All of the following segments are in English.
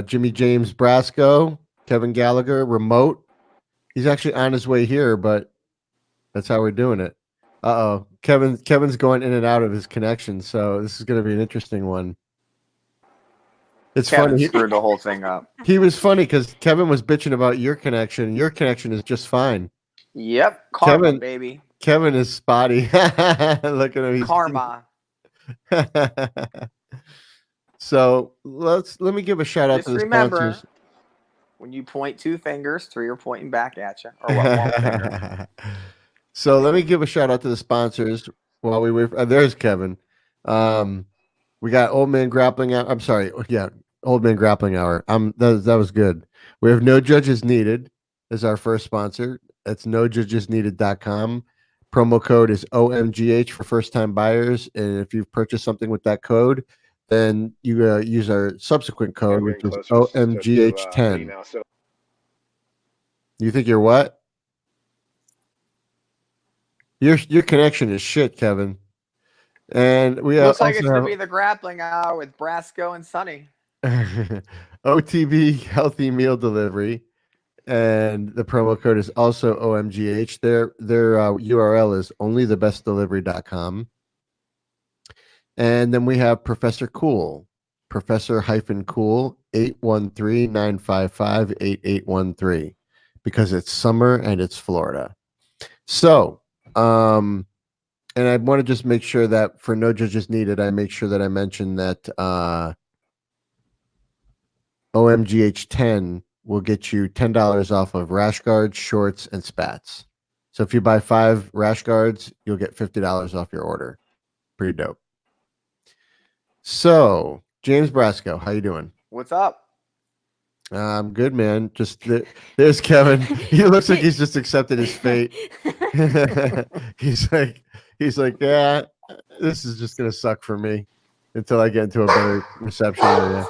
Jimmy James Brasco, Kevin Gallagher, remote. He's actually on his way here, but that's how we're doing it. Uh-oh. Kevin's going in and out of his connection, so this is going to be an interesting one. It's Kevin funny. screwed the whole thing up. He was funny because Kevin was bitching about your connection. Your connection is just fine. Yep, karma, baby. Kevin is spotty. Look at him. Karma. So let me give a shout out Just to the remember, sponsors. when you point 2 fingers, 3 are pointing back at you, or what, 1 finger. So let me give a shout out to the sponsors while we wait. There's Kevin. We got Old Man Grappling Hour. I'm sorry. Yeah, Old Man Grappling Hour. That was good. We have No Judges Needed as our first sponsor. That's nojudgesneeded.com. Promo code is OMGH for first time buyers. And if you've purchased something with that code, then you use our subsequent code, which is OMGH10. You think you're what? Your connection is shit, Kevin. And we looks like it's going to be the grappling hour with Brasco and Sonny. OTB Healthy Meal Delivery, and the promo code is also OMGH. Their URL is onlythebestdelivery.com. And then we have Professor Cool, Professor-Cool 813-955-8813, because it's summer and it's Florida. So, and I want to just make sure that for No Judges Needed, I make sure that I mention that OMGH10 will get you $10 off of rash guards, shorts, and spats. So if you buy 5 rash guards, you'll get $50 off your order. Pretty dope. So, James Brasco, how you doing? What's up? I'm good, man. Just there's Kevin. He looks like he's just accepted his fate. He's like, yeah, this is just gonna suck for me until I get into a better reception area.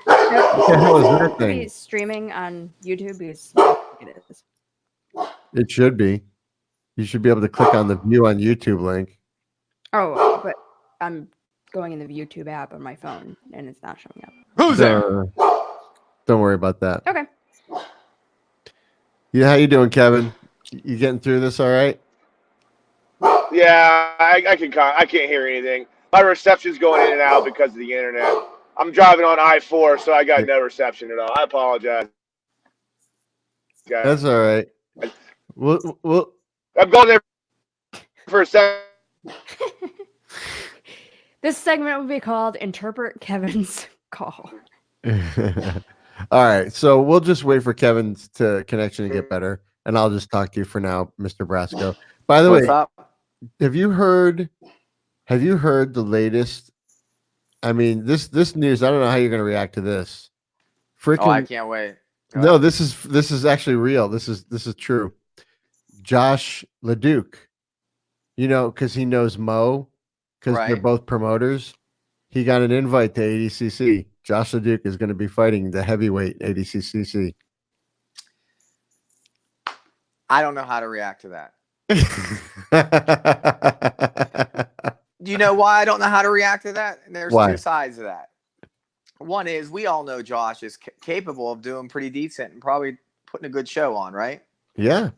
What the hell is that thing? He's streaming on YouTube. It should be. You should be able to click on the view on YouTube link. Oh, but I'm going in the YouTube app on my phone, and it's not showing up. Who's there? Don't worry about that. Okay. Yeah, how you doing, Kevin? You getting through this all right? Yeah, I can't hear anything. My reception's going in and out because of the internet. I'm driving on I-4, so I got no reception at all. I apologize, guys. That's all right. Well, I'm going there for a second. This segment will be called Interpret Kevin's Call. All right, so we'll just wait for Kevin's connection to get better, and I'll just talk to you for now, Mr. Brasco. By the way, have you heard the latest? I mean, this news. I don't know how you're going to react to this. Oh, I can't wait. No, this is actually real. This is true. Josh LeDuc, because he knows Mo, because they're both promoters. He got an invite to ADCC. Josh LeDuc is going to be fighting the heavyweight ADCC. I don't know how to react to that. Do you know why I don't know how to react to that? And there's 2 sides to that. One is we all know Josh is capable of doing pretty decent and probably putting a good show on, right? Yeah.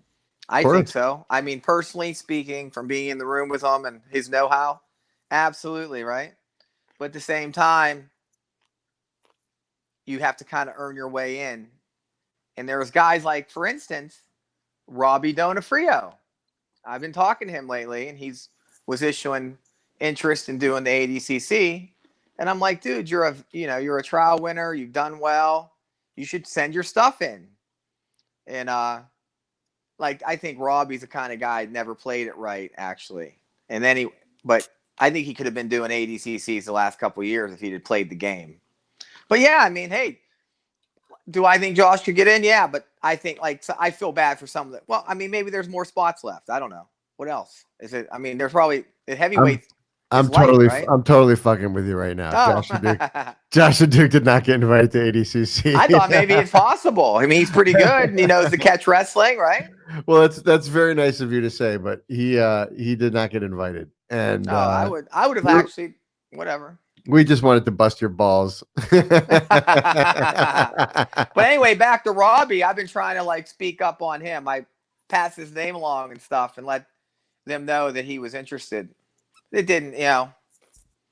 I think so. I mean, personally speaking, from being in the room with him and his know-how, absolutely, right? But at the same time, you have to kind of earn your way in. And there's guys like, for instance, Robbie Donofrio. I've been talking to him lately, and was issuing interest in doing the ADCC. And I'm like, dude, you're a trial winner. You've done well. You should send your stuff in. And I think Robbie's the kind of guy that never played it right, actually. But I think he could have been doing ADCCs the last couple of years if he'd had played the game. But yeah, I mean, hey, do I think Josh could get in? Yeah, but I think I feel bad for some of it. Well, I mean, maybe there's more spots left. I don't know. What else is it? I mean, there's probably the heavyweight. I'm totally fucking with you right now. Oh. Josh LeDuc did not get invited to ADCC. I thought maybe it's possible. I mean, he's pretty good, and he knows to catch wrestling, right? Well, that's very nice of you to say, but he did not get invited. And I would have actually whatever. We just wanted to bust your balls. But anyway, back to Robbie. I've been trying to like speak up on him. I pass his name along and stuff and let them know that he was interested. It didn't, Yeah,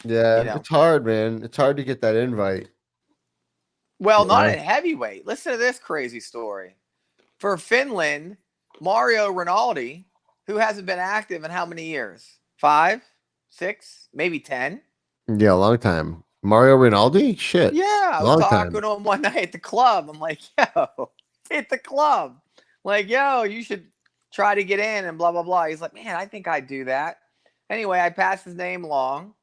you know. it's hard, man. It's hard to get that invite. Well, not Yeah. at heavyweight. Listen to this crazy story. For Finland, Mario Rinaldi, who hasn't been active in how many years? 5, 6, maybe 10? Yeah, a long time. Mario Rinaldi? Shit. Yeah, I was Long talking time. to him one night at the club. I'm like, yo, at the club. Like, yo, you should try to get in and blah, blah, blah. He's like, man, I think I'd do that. Anyway, I passed his name along.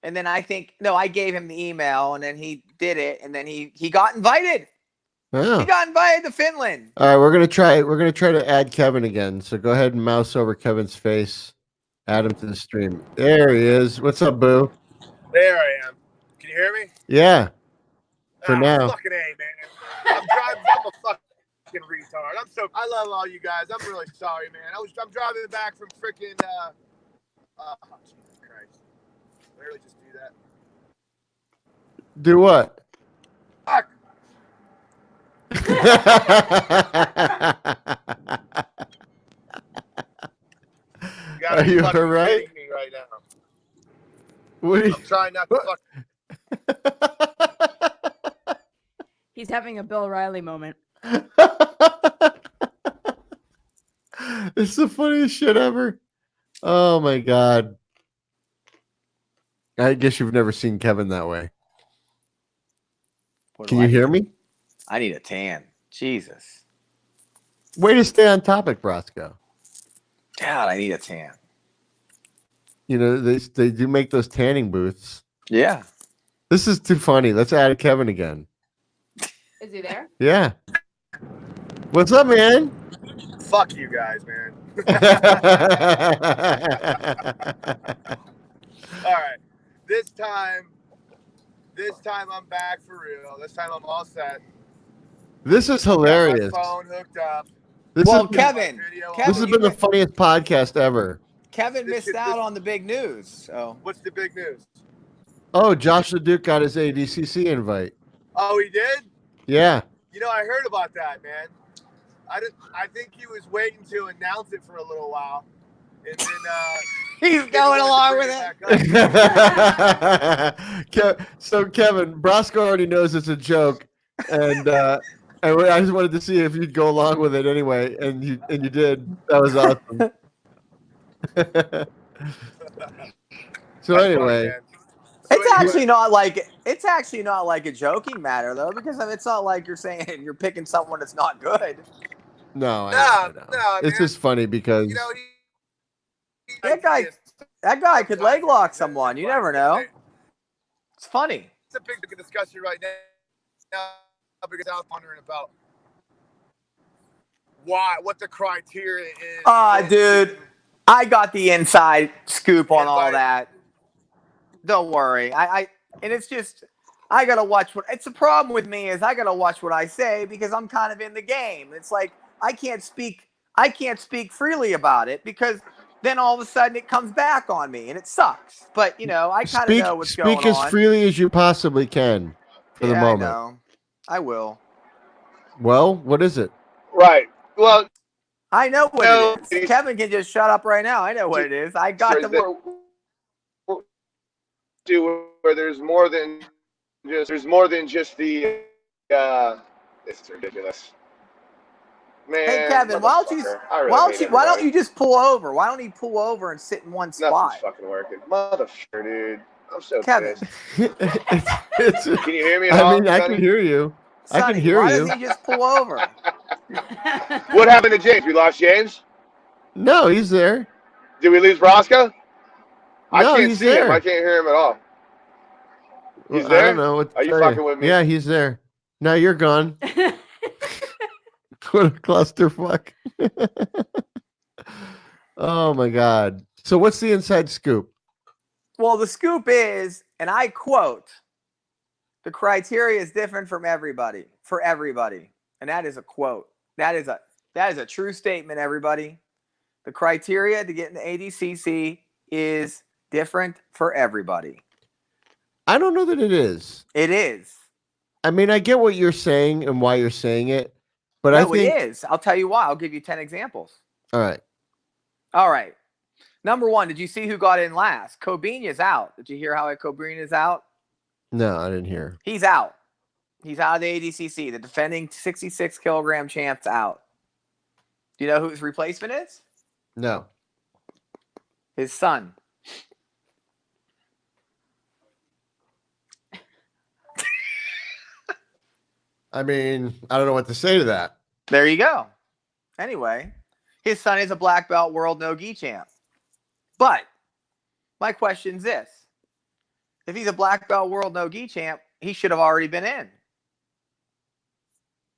And then I gave him the email and then he did it. And then he got invited. Oh. He got invited to Finland. All right, we're gonna try to add Kevin again. So go ahead and mouse over Kevin's face. Add him to the stream. There he is. What's up, Boo? There I am. Can you hear me? Yeah. For now. Fucking A, man. I'm a fucking retard. I love all you guys. I'm really sorry, man. I'm driving back from freaking Jesus Christ. Literally just do that. Do what? Fuck. Are you all right? Me right now. What are you... I'm trying not to fuck. He's having a Bill Riley moment. It's the funniest shit ever. Oh my god. I guess you've never seen Kevin that way. Can you hear me? I need a tan. Jesus. Way to stay on topic, Brasco. God, I need a tan. You know, they do make those tanning booths. Yeah. This is too funny. Let's add Kevin again. Is he there? Yeah. What's up, man? Fuck you guys, man. All right. This time I'm back for real. This time I'm all set. This is hilarious. Got my phone hooked up. This Kevin, this has been the funniest podcast ever. Kevin missed out on the big news. So what's the big news? Oh, Josh LeDuc got his ADCC invite. Oh, he did? Yeah. You know, I heard about that, man. I think he was waiting to announce it for a little while. And then he's going along with it. So Kevin, Brasco already knows it's a joke, and I just wanted to see if you'd go along with it anyway, and you did. That was awesome. So anyway, it's actually not like a joking matter though, because it's not like you're saying you're picking someone that's not good. No, I know. It's just funny because you know, that guy could leg lock someone. You never know. It's funny. It's a big discussion right now because I was wondering about what the criteria is. Dude, I got the inside scoop on all that. Don't worry. I it's just I gotta watch it's the problem with me is I gotta watch what I say because I'm kind of in the game. It's like I can't speak freely about it because then all of a sudden it comes back on me and it sucks. But you know, I kind of know what's going on. Speak as freely as you possibly can for the moment. I know. I will. Well, what is it? Right. Well, I know what it is. Kevin can just shut up right now. I know what it is. I got the word. Where there's more than just the it's ridiculous. Man, hey Kevin, why don't you just pull over? Why don't you pull over and sit in one spot? Nothing's fucking working, motherfucker, dude. I'm so Kevin. pissed. Can you hear me? I mean, I can hear you. Sonny, I can hear why you. doesn't he just pull over? What happened to James? We lost James? No, he's there. Did we lose Brasco? I No, can't he's see there. him. I can't hear him at all. He's Well, there? I don't know. Are you fucking with me? Yeah, he's there. No, you're gone. What a clusterfuck. Oh my god. So what's the inside scoop? Well, the scoop is, and I quote, the criteria is different for everybody. And that is a quote. That is a true statement, everybody. The criteria to get in the ADCC is different for everybody. I don't know that it is. It is. I mean, I get what you're saying and why you're saying it, but I No, it think is. I'll tell you why. I'll give you 10 examples. all right. All right. Number one, did you see who got in last? Cobenya's out. Did you hear how Cobenya's out? No, I didn't hear. He's out. He's out of the ADCC. The defending 66 kilogram champ's out. Do you know who his replacement is? No. His son. I mean, I don't know what to say to that. There you go. Anyway, his son is a black belt world no-gi champ. But my question's this. If he's a black belt world no-gi champ, he should have already been in.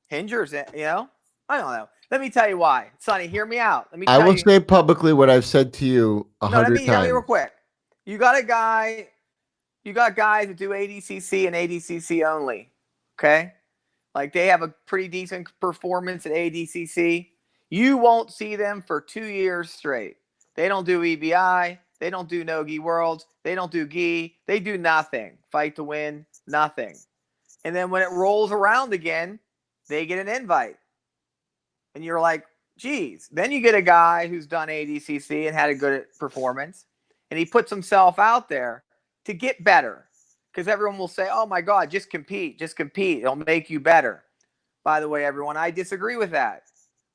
Hinger's in, you know? I don't know. Let me tell you why. Sonny, hear me out. Let me I tell will you. say publicly what I've said to you No, let 100 me tell you real times. quick. You got guys that do ADCC and ADCC only. Okay? Like they have a pretty decent performance at ADCC. You won't see them for 2 years straight. They don't do EBI. They don't do no-gi worlds. They don't do gi. They do nothing. Fight to win, nothing. And then when it rolls around again, they get an invite. And you're like, geez. Then you get a guy who's done ADCC and had a good performance, and he puts himself out there to get better. Because everyone will say, oh my God, just compete, just compete. It'll make you better. By the way, everyone, I disagree with that.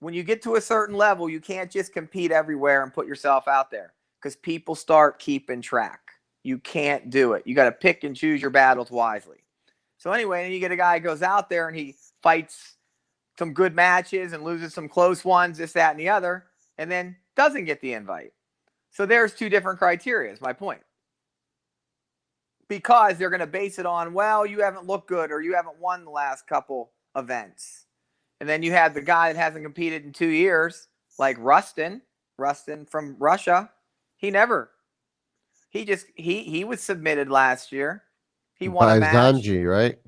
When you get to a certain level, you can't just compete everywhere and put yourself out there because people start keeping track. You can't do it. You got to pick and choose your battles wisely. So anyway, then you get a guy who goes out there and he fights some good matches and loses some close ones, this, that, and the other, and then doesn't get the invite. So there's two different criteria, is my point. Because they're going to base it on, well, you haven't looked good or you haven't won the last couple events. And then you have the guy that hasn't competed in 2 years, like Rustin from Russia. He was submitted last year. He won a By match. Zanji, right?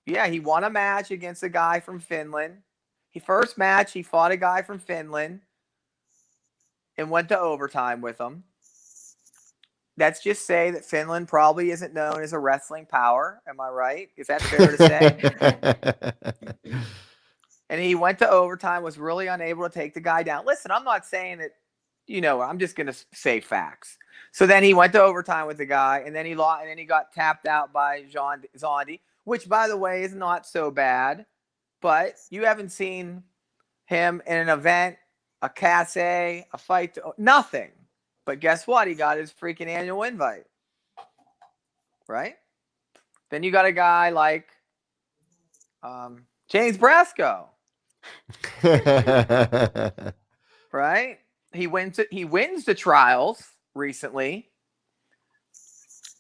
Yeah, he won a match against a guy from Finland. First match, he fought a guy from Finland and went to overtime with him. Let's just say that Finland probably isn't known as a wrestling power. Am I right? Is that fair to say? And he went to overtime, was really unable to take the guy down. Listen, I'm not saying that, I'm just going to say facts. So then he went to overtime with the guy, and then he lost, and then he got tapped out by Zondi, which, by the way, is not so bad. But you haven't seen him in an event, a Casse, a fight, nothing. But guess what? He got his freaking annual invite. Right? Then you got a guy like James Brasco. Right? He wins the trials recently.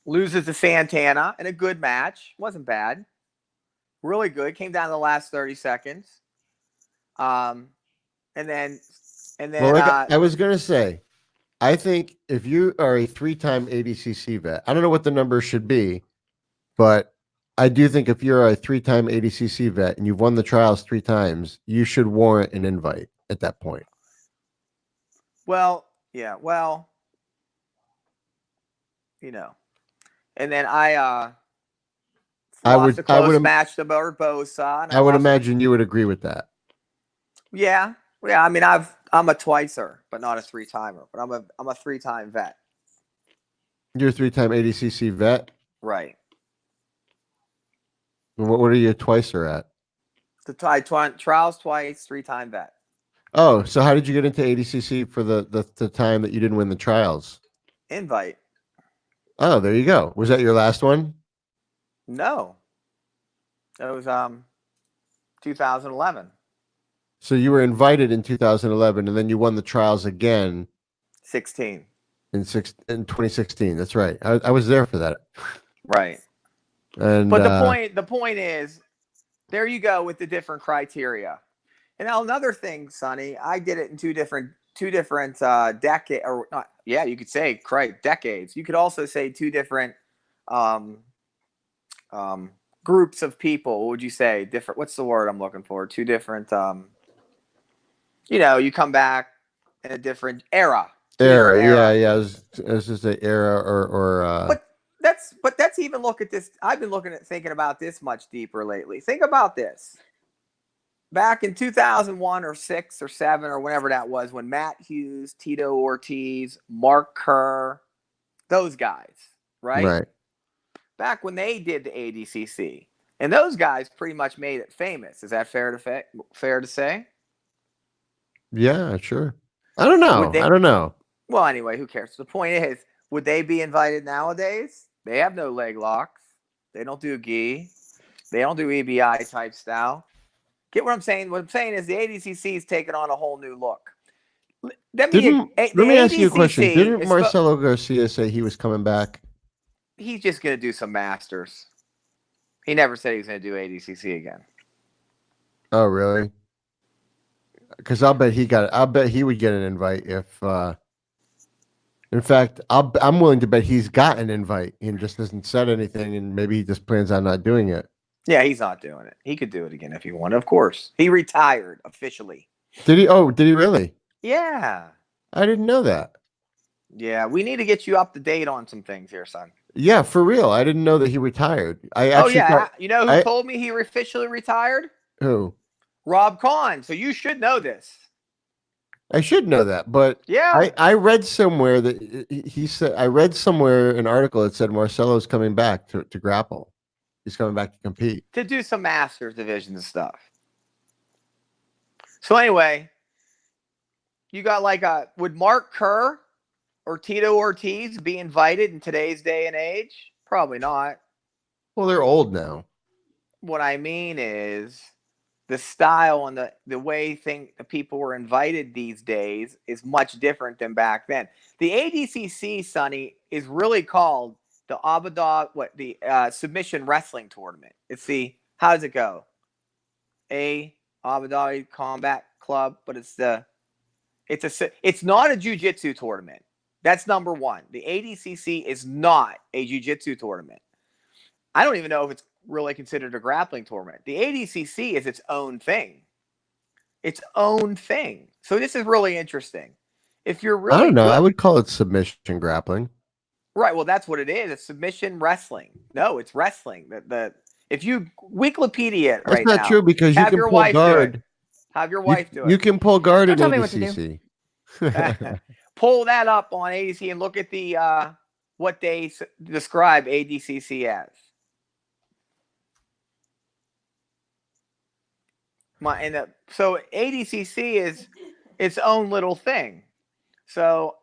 Loses to Santana in a good match. Wasn't bad. Really good. Came down to the last 30 seconds. And then well, I was gonna say, I think if you are a 3-time ADCC vet, I don't know what the number should be, but I do think if you're a 3-time ADCC vet and you've won the trials 3 times, you should warrant an invite at that point. Well, yeah, and then I lost a close match to Barbosa. I would imagine you would agree with that. Yeah. I mean, I'm a twicer, but not a 3-timer. But I'm a 3-time vet. You're a 3-time ADCC vet, right? What are you twicer at? The trials twice, 3-time vet. Oh, so how did you get into ADCC for the time that you didn't win the trials? Invite. Oh, there you go. Was that your last one? No. It was 2011. So you were invited in 2011, and then you won the trials again. 16. In 2016. That's right. I was there for that. Right. And but the point is, there you go with the different criteria. And now another thing, Sonny, I did it in two different decades, or not. Yeah, you could say decades. You could also say 2 different groups of people. What would you say? Different. What's the word I'm looking for? 2 different. You come back in a different era. Era. Yeah. It was just an era or. But that's even look at this. I've been thinking about this much deeper lately. Think about this. Back in 2001 or 6 or 7 or whenever that was, when Matt Hughes, Tito Ortiz, Mark Kerr, those guys, right? Right. Back when they did the ADCC, and those guys pretty much made it famous. Is that fair to say? Yeah, sure. I don't Would know. they? I don't know. Well, anyway, who cares? The point is, would they be invited nowadays? They have no leg locks. They don't do gi. They don't do EBI type style. Get what I'm saying? What I'm saying is the ADCC is taking on a whole new look. Let me ask you a question. Didn't is Marcelo Garcia say he was coming back? he's just going to do some Masters. He never said he was going to do ADCC again. Oh, really? Because I'll bet he would get an invite if. In fact, I'm willing to bet he's got an invite and just hasn't said anything, and maybe he just plans on not doing it. Yeah, he's not doing it. He could do it again if he wanted. Of course, he retired officially. Did he? Oh, did he really? Yeah. I didn't know that. Yeah, we need to get you up to date on some things here, son. Yeah, for real. I didn't know that he retired. You know who told me he officially retired? Who? Rob Kahn. So you should know this. I should know that, but yeah, I read somewhere that he said. I read somewhere an article that said Marcelo's coming back to grapple. He's coming back to compete to do some Masters division stuff. So anyway, you got would Mark Kerr or Tito Ortiz be invited in today's day and age? Probably not. Well, they're old now. What I mean is the style and the way the people were invited these days is much different than back then. The ADCC, Sonny, is really called the Submission Wrestling Tournament. It's how does it go? Abu Dhabi Combat Club, but it's not a jiu-jitsu tournament. That's number one. The ADCC is not a jiu-jitsu tournament. I don't even know if it's really considered a grappling tournament. The ADCC is its own thing. Its own thing. So this is really interesting. If you're really I don't know. good, I would call it submission grappling. Right. Well, that's what it is. It's submission wrestling. No, it's wrestling. If you Wikipedia it right now. That's not true because you can pull guard. Have your wife do it. You can pull guard in Don't tell me what to ADCC. Pull that up on ADCC and look at the what they describe ADCC as. So ADCC is its own little thing. So,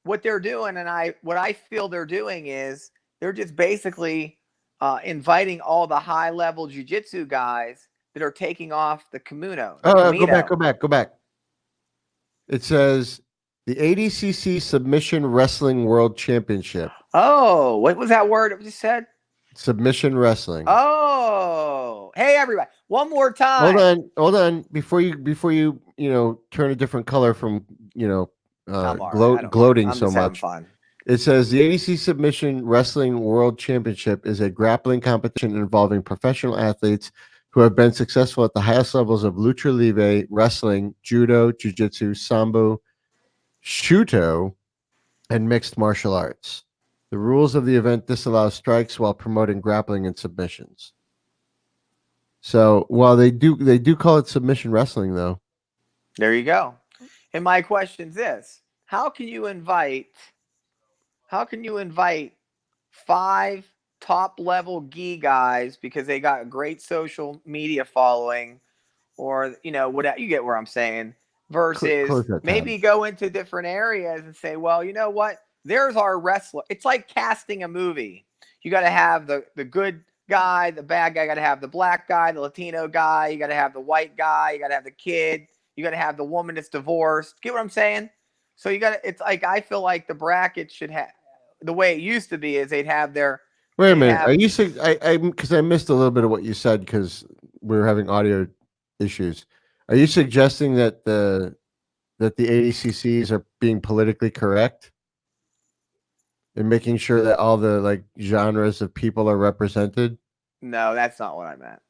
what they're doing, and what I feel they're doing is they're just basically inviting all the high-level jiu-jitsu guys that are taking off the kimono. Go back. It says the ADCC Submission Wrestling World Championship. Oh, what was that word it just said? Submission wrestling. Oh, hey everybody! One more time. Hold on. Before you turn a different color from gloating so much. Fun. It says the ADC Submission Wrestling World Championship is a grappling competition involving professional athletes who have been successful at the highest levels of lucha libre, wrestling, judo, jiu-jitsu, sambo, shuto, and mixed martial arts. The rules of the event disallow strikes while promoting grappling and submissions. So while they do call it submission wrestling, though. There you go. And my question is this: How can you invite 5 top-level gi guys because they got a great social media following, or what you get where I'm saying, versus maybe go into different areas and say, well, you know what? There's our wrestler. It's like casting a movie. You got to have the good guy, the bad guy. You got to have the black guy, the Latino guy. You got to have the white guy. You got to have the kid. You got to have the woman that's divorced. Get what I'm saying? So it's like I feel like the bracket should have the way it used to be is they'd have their. Wait a minute. Are you because I missed a little bit of what you said because we were having audio issues. Are you suggesting that the ADCCs are being politically correct? And making sure that all the genres of people are represented? No, that's not what I meant.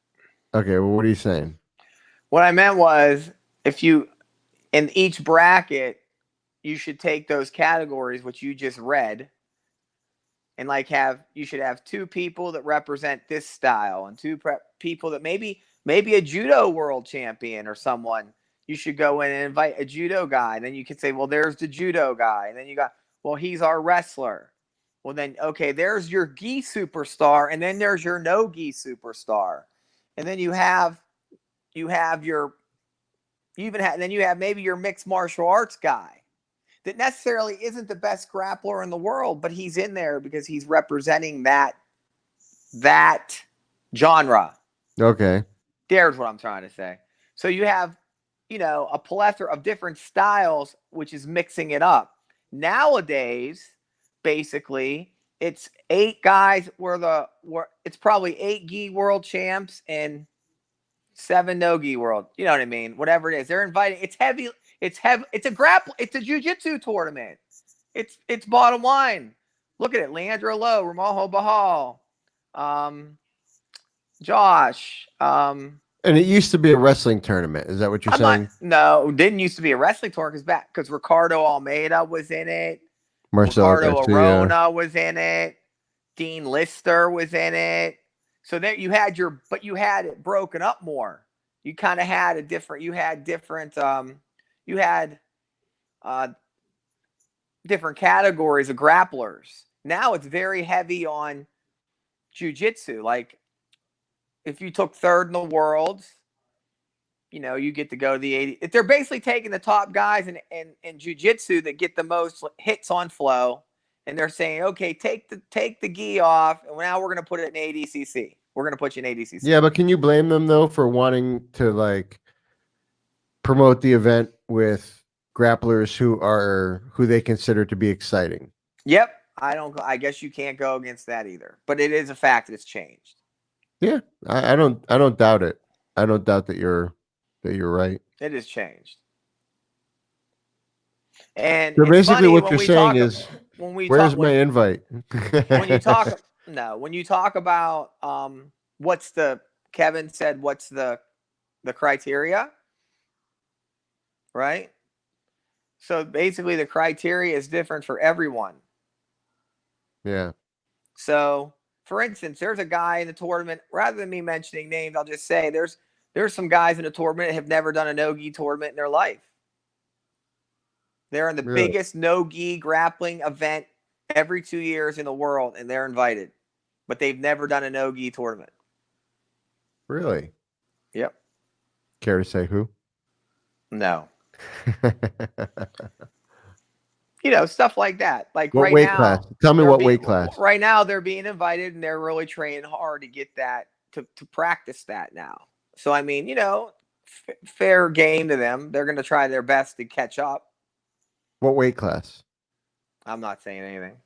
Okay, well, what are you saying? What I meant was if you in each bracket, you should take those categories which you just read and like you should have 2 people that represent this style and 2 people that maybe a judo world champion or someone. You should go in and invite a judo guy. And then you could say, well, there's the judo guy. And then you got, well, he's our wrestler. Well, then, okay, there's your gi superstar. And then there's your no gi superstar. And then you have your, then you have maybe your mixed martial arts guy that necessarily isn't the best grappler in the world, but he's in there because he's representing that genre. Okay. There's what I'm trying to say. So you have, a plethora of different styles, which is mixing it up. Nowadays, basically, it's 8 guys it's probably 8 gi world champs and 7 no gi world. You know what I mean? Whatever it is. They're inviting. It's heavy. It's a jiu-jitsu tournament. It's bottom line. Look at it. Leandro Lowe, Ramajo Bahal, Josh. And it used to be a wrestling tournament. Is that what you're saying? No, didn't used to be a wrestling tournament because Ricardo Almeida was in it. Marcelo Ricardo Garcia. Arona was in it. Dean Lister was in it. So there you had it broken up more. You kind of had different categories of grapplers. Now it's very heavy on jiu-jitsu. Like if you took 3rd in the world, you get to go to the 80. If they're basically taking the top guys in jiu-jitsu that get the most hits on flow, and they're saying, okay, take the gi off, and now we're going to put it in ADCC. We're going to put you in ADCC. Yeah, but can you blame them though for wanting to like promote the event with grapplers who they consider to be exciting? Yep. I guess you can't go against that either. But it is a fact that it's changed. Yeah, I don't doubt it. I don't doubt that you're right. It has changed. And so basically funny, what you're saying is where's my invite? when you talk about Kevin said what's the criteria, right? So basically the criteria is different for everyone. Yeah. So for instance, there's a guy in the tournament, rather than me mentioning names, I'll just say there's some guys in the tournament that have never done a no-gi tournament in their life. They're in the biggest no-gi grappling event every 2 years in the world, and they're invited. But they've never done a no-gi tournament. Really? Yep. Care to say who? No. Stuff like that. Like what right weight now, class? Tell me what weight class. Right now, they're being invited, and they're really training hard to get that, to practice that now. So, I mean, fair game to them. They're going to try their best to catch up. What weight class? I'm not saying anything.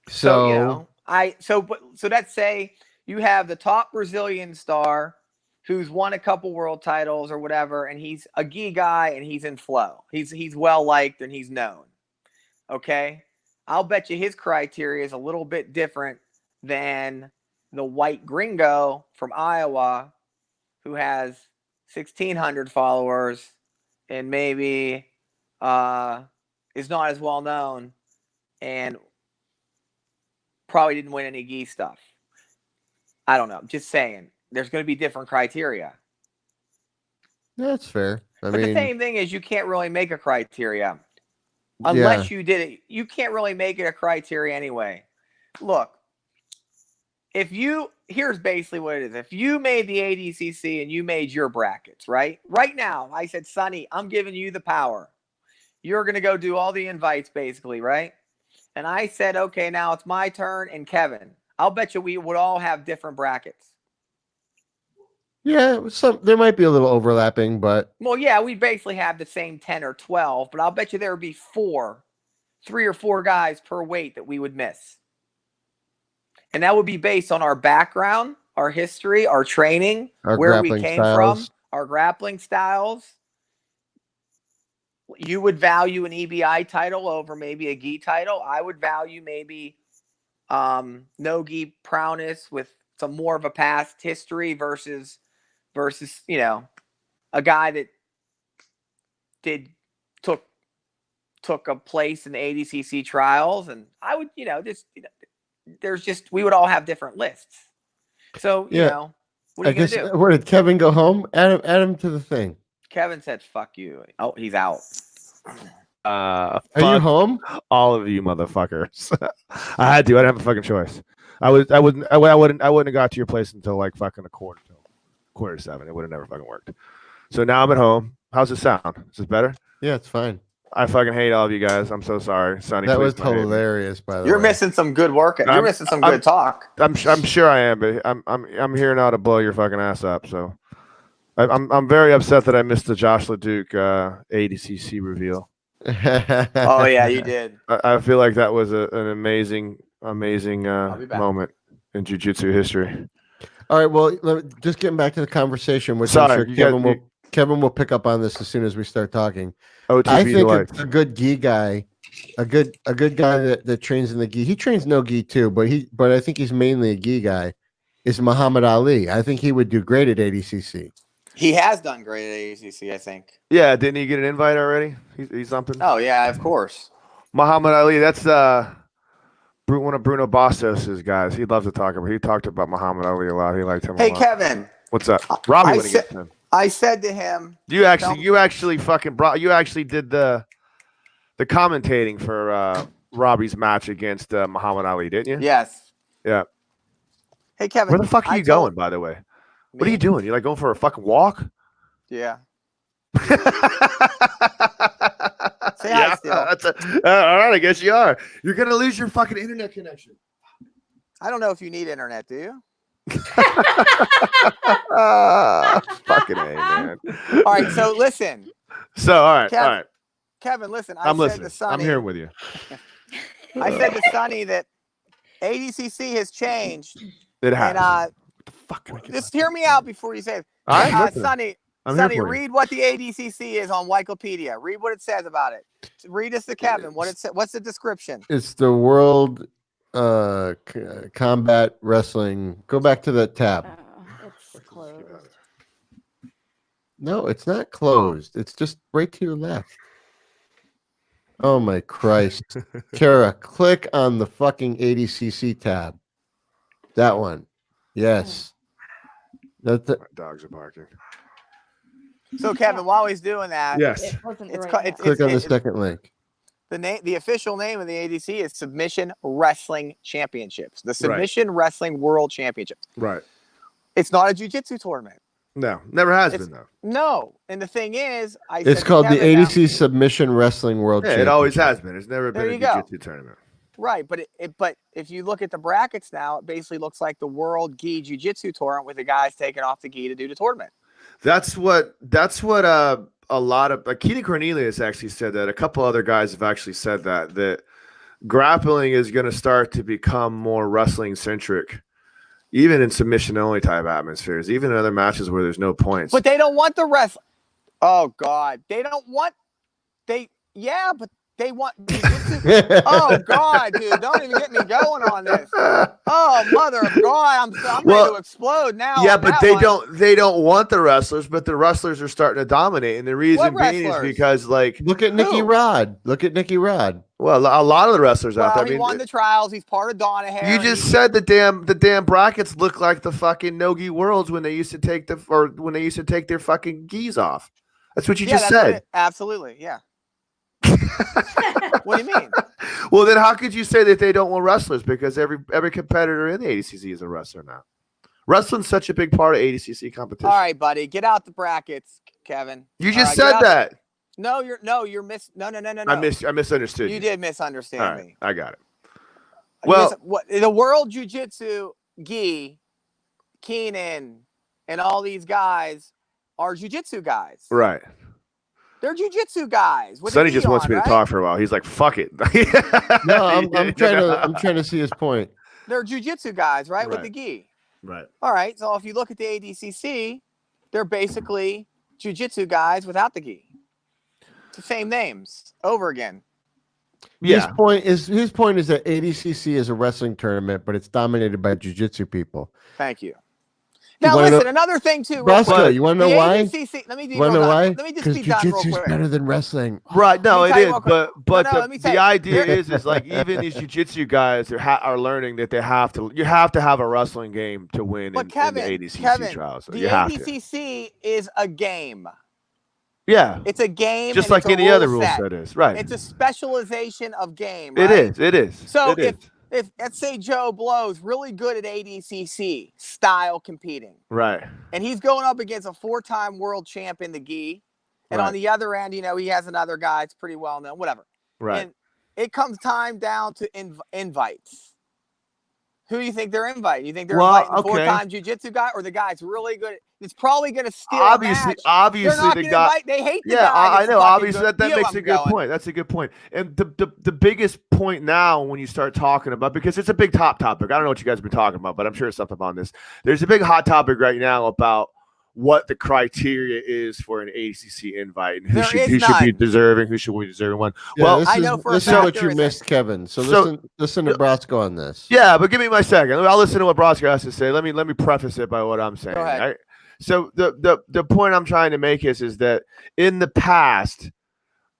So let's say you have the top Brazilian star who's won a couple world titles or whatever, and he's a gi guy and he's in flow. He's well liked and he's known. Okay, I'll bet you his criteria is a little bit different than the white gringo from Iowa who has 1,600 followers and maybe is not as well known and probably didn't win any gi stuff. I don't know. Just saying. There's going to be different criteria. That's fair. But the same thing is you can't really make a criteria. Unless you did it. You can't really make it a criteria anyway. Look, here's basically what it is. If you made the ADCC and you made your brackets, right? Right now, I said, Sonny, I'm giving you the power. You're going to go do all the invites basically, right? And I said, okay, now it's my turn and Kevin. I'll bet you we would all have different brackets. Yeah, there might be a little overlapping, but... Well, yeah, we basically have the same 10 or 12, but I'll bet you there would be 3 or 4 guys per weight that we would miss. And that would be based on our background, our history, our training, where we came from, our grappling styles. You would value an EBI title over maybe a gi title. I would value maybe no gi prowess with some more of a past history versus a guy that took took a place in the ADCC trials, and I would, we would all have different lists. So, Yeah. what are you going to do? Where did Kevin go home? Add him to the thing. Kevin said, "Fuck you." Oh, he's out. Are you home? All of you motherfuckers. I had to. I didn't have a fucking choice. I wouldn't have got to your place until like fucking quarter to 7. It would have never fucking worked. So now I'm at home. How's it sound? Is this better? Yeah, it's fine. I fucking hate all of you guys. I'm so sorry. Sonny, that please was don't hate me. hilarious, by the way. You're missing some good work. You're missing some good talk. I'm sure I am, but I'm here now to blow your fucking ass up. So I'm very upset that I missed the Josh LeDuc ADCC reveal. Oh yeah, you did. I feel like that was an amazing moment in jiu-jitsu history. All right, well, just getting back to the conversation, which Sorry, I'm sure Kevin will pick up on this as soon as we start talking. OTB I think delights. a good gi guy, a good guy that trains in the gi. He trains no gi too, but I think he's mainly a gi guy. Is Muhammad Ali? I think he would do great at ADCC. He has done great at ADCC, I think. Yeah, didn't he get an invite already? He's something. Oh yeah, of course. Muhammad Ali, that's one of Bruno Bastos' guys. He loves to talk about. He talked about Muhammad Ali a lot. He liked him. Hey a lot. Kevin, what's up, Robbie? Him. I said to him, you actually did the commentating for Robbie's match against Muhammad Ali, didn't you? Yes. Yeah. Hey Kevin, where the fuck are you going, by the way? What are you doing? You like going for a fucking walk? Yeah. Say hi still. All right, I guess you are. You're gonna lose your fucking internet connection. I don't know if you need internet, do you? Fucking A, man. All right, so listen. All right. Kevin, listen. I'm listening. Said to Sonny, I'm here with you. I said to Sonny that ADCC has changed. It has. And, what the fuck? Just hear me out before you say it. All right, Sonny, read what the ADCC is on Wikipedia. Read what it says about it. Read this to Kevin. What's the description? It's the World Combat Wrestling. Go back to that tab. It's closed. No, it's not closed. It's just right to your left. Oh my Christ. Kara, click on the fucking ADCC tab. That one. Yes. That's the dogs are barking. So Kevin, while he's doing that, yes, click on the second link. The official name of the ADC is Submission Wrestling Championships. The Submission Wrestling World Championships. Right. It's not a jiu-jitsu tournament. No, never has been though. No, and the thing is, it's called the ADC Submission Wrestling World Championship. It always has been. It's never been a jiu-jitsu tournament. Right, but but if you look at the brackets now, it basically looks like the World Gi Jiu-Jitsu tournament with the guys taking off the gi to do the tournament. That's what a lot of Keaton Cornelius actually said that. A couple other guys have actually said that grappling is going to start to become more wrestling centric, even in submission only type atmospheres, even in other matches where there's no points. But they don't want the wrestling. Oh God, they don't want but they want jiu-jitsu. Oh God, dude, don't even get me going on this. Oh mother of God, I'm ready to explode now. Yeah, but they don't want the wrestlers, but the wrestlers are starting to dominate, and the reason being is because look at Nicky Rod. Look at Nicky Rod. Well, a lot of the wrestlers out there. He won the trials. He's part of Donaher. You just said the damn brackets look like the fucking no-gi worlds when they used to take their fucking gis off. That's what you just said. Absolutely, yeah. What do you mean? Well, then how could you say that they don't want wrestlers? Because every competitor in the ADCC is a wrestler now. Wrestling's such a big part of ADCC competition. All right, buddy, get out the brackets, Kevin. You just said that. No. I misunderstood. You did misunderstand me. I got it. Well, the World Jiu-Jitsu gi, Keenan, and all these guys are jiu-jitsu guys. Right. They're jiu-jitsu guys. Sonny just wants me to talk for a while. He's like, "Fuck it." No, I'm trying to see his point. They're jiu-jitsu guys, right? With the gi. Right. All right. So if you look at the ADCC, they're basically jiu-jitsu guys without the gi. It's the same names over again. Yeah. His point is that ADCC is a wrestling tournament, but it's dominated by jiu-jitsu people. Thank you. Now wanna listen, know- another thing too. real Brasco, quick. you want to The know why? ADCC. Let me be You want to real know done. why? Let me just Because be done real jiu-jitsu is quick. better than wrestling. Right. No, Let me it tell you is. real quick. But No, let me tell the you. idea is like even these jiu-jitsu guys are learning that you have to have a wrestling game to win But in the Kevin, ADCC trials. the You have to. ADCC is a game. Yeah. It's a game, Just and like it's a any other rule rule set. set is. Right. It's a specialization of game, It right? is. It is. So It is. if let's say Joe Blow's really good at ADCC style competing, Right. and he's going up against a 4-time world champ in the gi, and Right. on the other end, you know, he has another guy that's pretty well known, whatever. Right. And it comes time down to invites. Who do you think they're inviting? You think they're inviting the 4-time jiu-jitsu guy or the guy that's really good? It's probably going to steal a match. Obviously, they're not the going to guy. invite. They hate the Yeah, guy. I know. Obviously, good. that You know makes where a good I'm going. point. That's a good point. And the biggest point now when you start talking about, because it's a big topic. I don't know what you guys have been talking about, but I'm sure it's something on this. There's a big hot topic right now about what the criteria is for an ACC invite and who should be deserving, who should be deserving one. Yeah, well, I know for this a is fact what you missed, Kevin. So listen to Brasco on this. Yeah, but give me my second. I'll listen to what Brasco has to say. Let me preface it by what I'm saying. Go ahead. Right? So the point I'm trying to make is that in the past,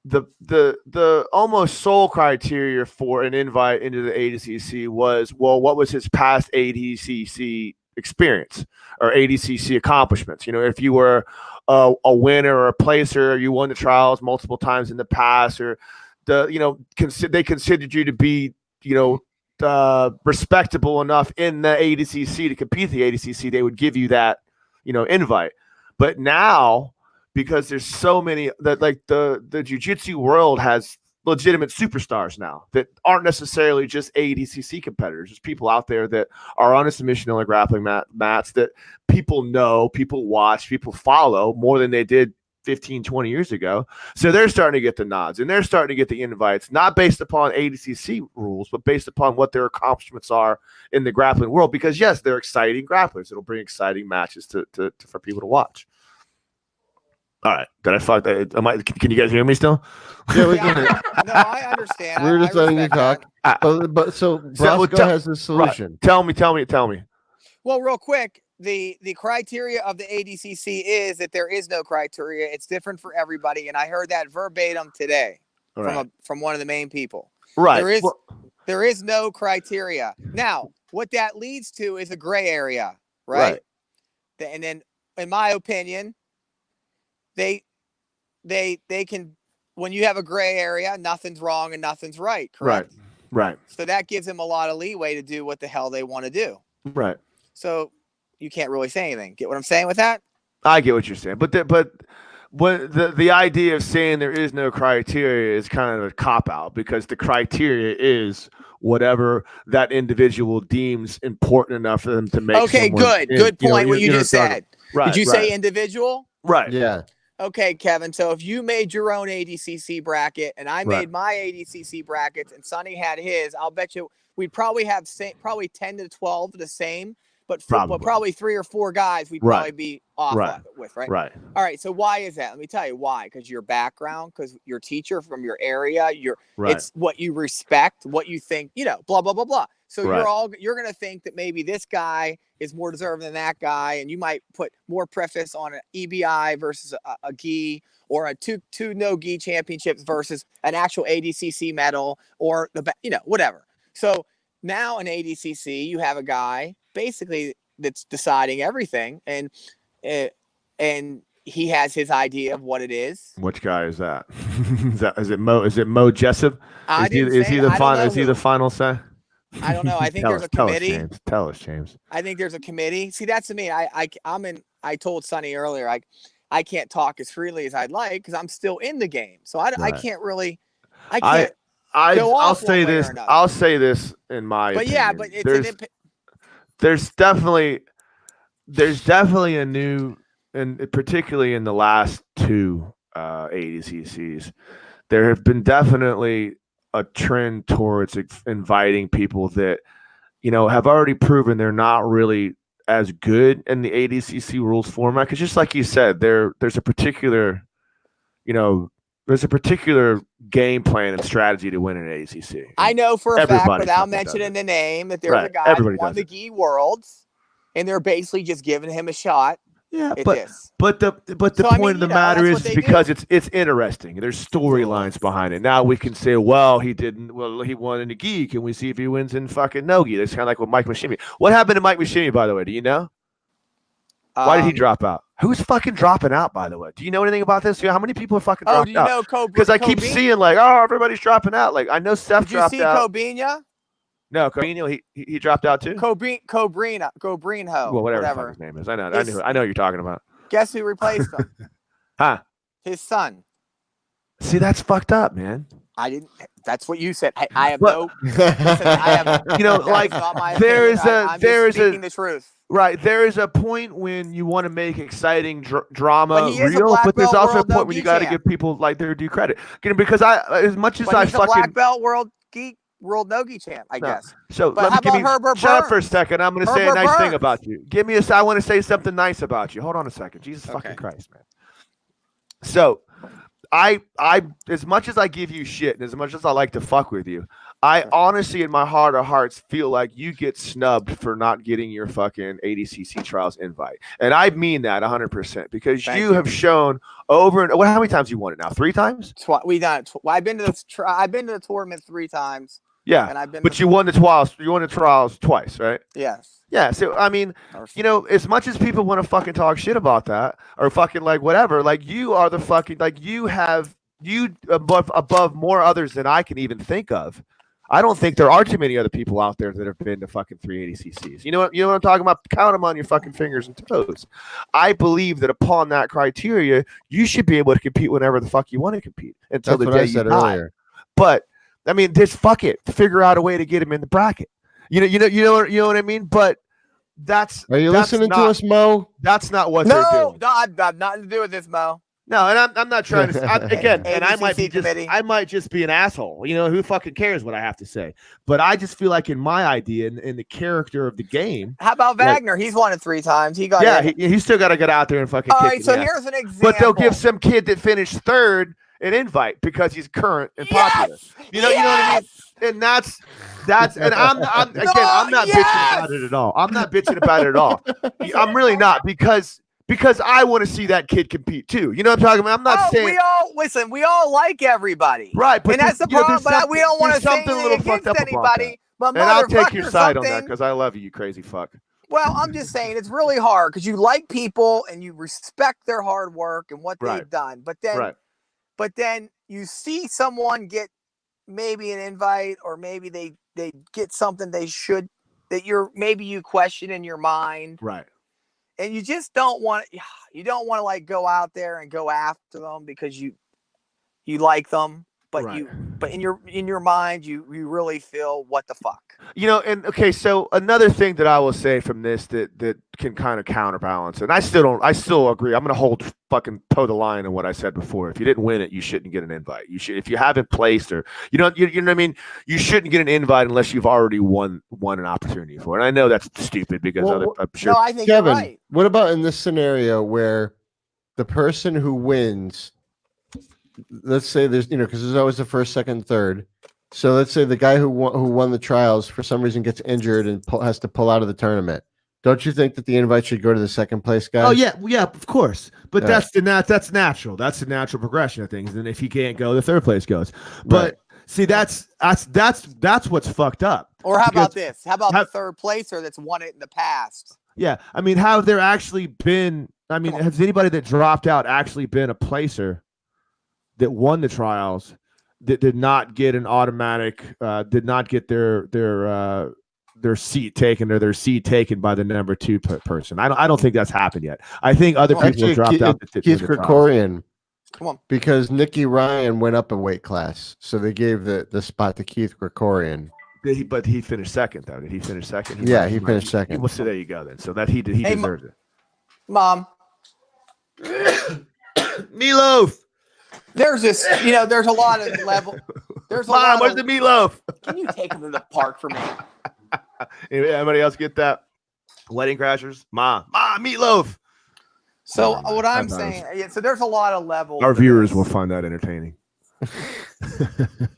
the almost sole criteria for an invite into the ADCC was, well, what was his past ADCC experience or ADCC accomplishments? You know, if you were a winner or a placer, you won the trials multiple times in the past, or they considered you to be, respectable enough in the ADCC to compete the ADCC, they would give you that, invite. But now, because there's so many that, like, the jiu-jitsu world has legitimate superstars now that aren't necessarily just ADCC competitors. There's people out there that are on a submission only grappling mats that people know, people watch, people follow more than they did 15, 20 years ago. So they're starting to get the nods and they're starting to get the invites, not based upon ADCC rules, but based upon what their accomplishments are in the grappling world. Because yes, they're exciting grapplers. It'll bring exciting matches for people to watch. All right. Did I fuck that? Can you guys hear me still? Yeah, we can. No, I understand. We're just letting you talk. But so Brasco has a solution. Right. Tell me. Well, real quick, the criteria of the ADCC is that there is no criteria. It's different for everybody, and I heard that verbatim today from one of the main people. Right. There is no criteria. Now, what that leads to is a gray area, right? And then, in my opinion, they can, when you have a gray area, nothing's wrong and nothing's right, correct? Right. So that gives them a lot of leeway to do what the hell they want to do. Right. So you can't really say anything. Get what I'm saying with that? I get what you're saying, but when the idea of saying there is no criteria is kind of a cop out, because the criteria is whatever that individual deems important enough for them to make. Okay, good point. What you just said. Right. Did you say individual? Right. Yeah. Okay, Kevin. So if you made your own ADCC bracket and I made my ADCC brackets and Sonny had his, I'll bet you we'd probably have probably 10 to 12 the same, but probably 3 or 4 guys we'd probably be off with, right? Right. All right. So why is that? Let me tell you why. Because your background, because your teacher from your area, it's what you respect, what you think, blah, blah, blah, blah. So you're going to think that maybe this guy is more deserving than that guy. And you might put more preface on an EBI versus a gi, or a two no gi championships versus an actual ADCC medal, or whatever. So now in ADCC, you have a guy basically that's deciding everything, and he has his idea of what it is. Which guy is that? Is it Mo Jessup? Is he the final say? I don't know. I think there's a committee. Tell us, James. I think there's a committee. See, that's to me. I told Sonny earlier, I can't talk as freely as I'd like because I'm still in the game. So I can't really. I'll say this. I'll say this in my opinion. Yeah, but there's definitely a new, and particularly in the last 2 ADCCs, there have been definitely a trend towards inviting people that, have already proven they're not really as good in the ADCC rules format. Because just like you said, there's a particular, there's a particular game plan and strategy to win an ADCC. I know for a fact, without mentioning the name, that there's a guy who won the Gi Worlds and they're basically just giving him a shot. Yeah, at but this. the So, I point mean, of the matter that's is what they because do. it's interesting. There's storylines behind it. Now we can say, well, he didn't. Well, he won in the gi. Can we see if he wins in fucking no gi? That's kind of like with Mike Mashimi. What happened to Mike Mashimi, by the way? Do you know? Why did he drop out? Who's fucking dropping out, by the way? Do you know anything about this? How many people are fucking dropped out? Oh, do you know Because I keep seeing like, oh, everybody's dropping out. Like I know Seth dropped out. Did you see Cobinia? No, Cobinia, he dropped out too. Cobrinho. Well, whatever the fuck his name is. I know what you're talking about. Guess who replaced him? Huh? His son. See, that's fucked up, man. I didn't. That's what you said. I have no. Listen, I have. You know, like there is speaking the truth. Right, there is a point when you want to make exciting drama But he is real, but there's also a point no-gi when you got to give people like their due credit. Because as much as but I he's fucking a black belt world no-gi champ, I guess. So but how about Herbert shut up Burns? for a second. I'm going to say a nice thing about you. I want to say something nice about you. Hold on a second. Jesus fucking Christ, man. So, I as much as I give you shit and as much as I like to fuck with you, I honestly in my heart of hearts feel like you get snubbed for not getting your fucking ADCC trials invite. And I mean that 100% because you have shown over and how many times you won it now? 3 times? We done it. I've been to the tournament 3 times. Yeah. And I've been but you won the trials. You won the trials twice, right? Yes. Yeah, so I mean, you know, as much as people want to fucking talk shit about that or fucking like whatever, like you are the fucking like you above more others than I can even think of. I don't think there are too many other people out there that have been to fucking 380 cc's. You know what I'm talking about? Count them on your fucking fingers and toes. I believe that upon that criteria, you should be able to compete whenever the fuck you want to compete until the day you die. Earlier. But I mean, just fuck it. Figure out a way to get him in the bracket. You know what I mean? But are you listening to us, Mo? That's not what they're doing. No, I have nothing to do with this, Mo. No, and I'm not trying to again, and I might just be an asshole. You know, who fucking cares what I have to say? But I just feel like in my idea and in the character of the game. How about Wagner? He's won it 3 times. He got he's still got to get out there and fucking. All right, so here's an example. But they'll give some kid that finished 3rd an invite because he's current and popular. You know what I mean? And that's and I'm not bitching about it at all. I'm not bitching about it at all. I'm really not because I want to see that kid compete too. You know what I'm talking about? I'm not saying we all like everybody. Right, but and that's the problem. But we don't want to say anything against anybody. But and I'll take your side on that because I love you crazy fuck. Well, I'm just saying it's really hard because you like people and you respect their hard work and what they've done. But then you see someone get maybe an invite or maybe they get something they should that you question in your mind. Right. And you just don't want to like go out there and go after them because you like them, but in your mind you really feel what the fuck. You know, and okay, so another thing that I will say from this that can kind of counterbalance, and I still agree. I'm gonna toe the line on what I said before. If you didn't win it, you shouldn't get an invite. You should, if you haven't placed or you know what I mean, you shouldn't get an invite unless you've already won an opportunity for it. And I know that's stupid because I'm sure. No, I think Kevin, you're right. What about in this scenario where the person who wins, let's say there's because there's always the 1st, 2nd, 3rd. So let's say the guy who won the trials for some reason gets injured and has to pull out of the tournament. Don't you think that the invite should go to the 2nd place guy? Oh yeah, of course. But that's natural. That's the natural progression of things. And if he can't go, the 3rd place goes. But see, that's what's fucked up. Or how about this? How about the 3rd placer that's won it in the past? Yeah, I mean, have there actually been? I mean, has anybody that dropped out actually been a placer that won the trials? That did not get an automatic, did not get their seat taken or their seat taken by the number 2 person. I don't think that's happened yet. I think other people have dropped out. Keith Krikorian. Come on. Because Nicky Ryan went up a weight class, so they gave the spot to Keith Krikorian. But he finished 2nd though. Did he finish 2nd? He finished 2nd. Well, so there you go then. So that he deserves it. Mom. Meatloaf. There's this, there's a lot of level. There's a Mom, where's the meatloaf? Can you take him to the park for me? Anybody else get that? Wedding Crashers? Mom, meatloaf. So what I'm saying, so there's a lot of levels. Our viewers will find that entertaining.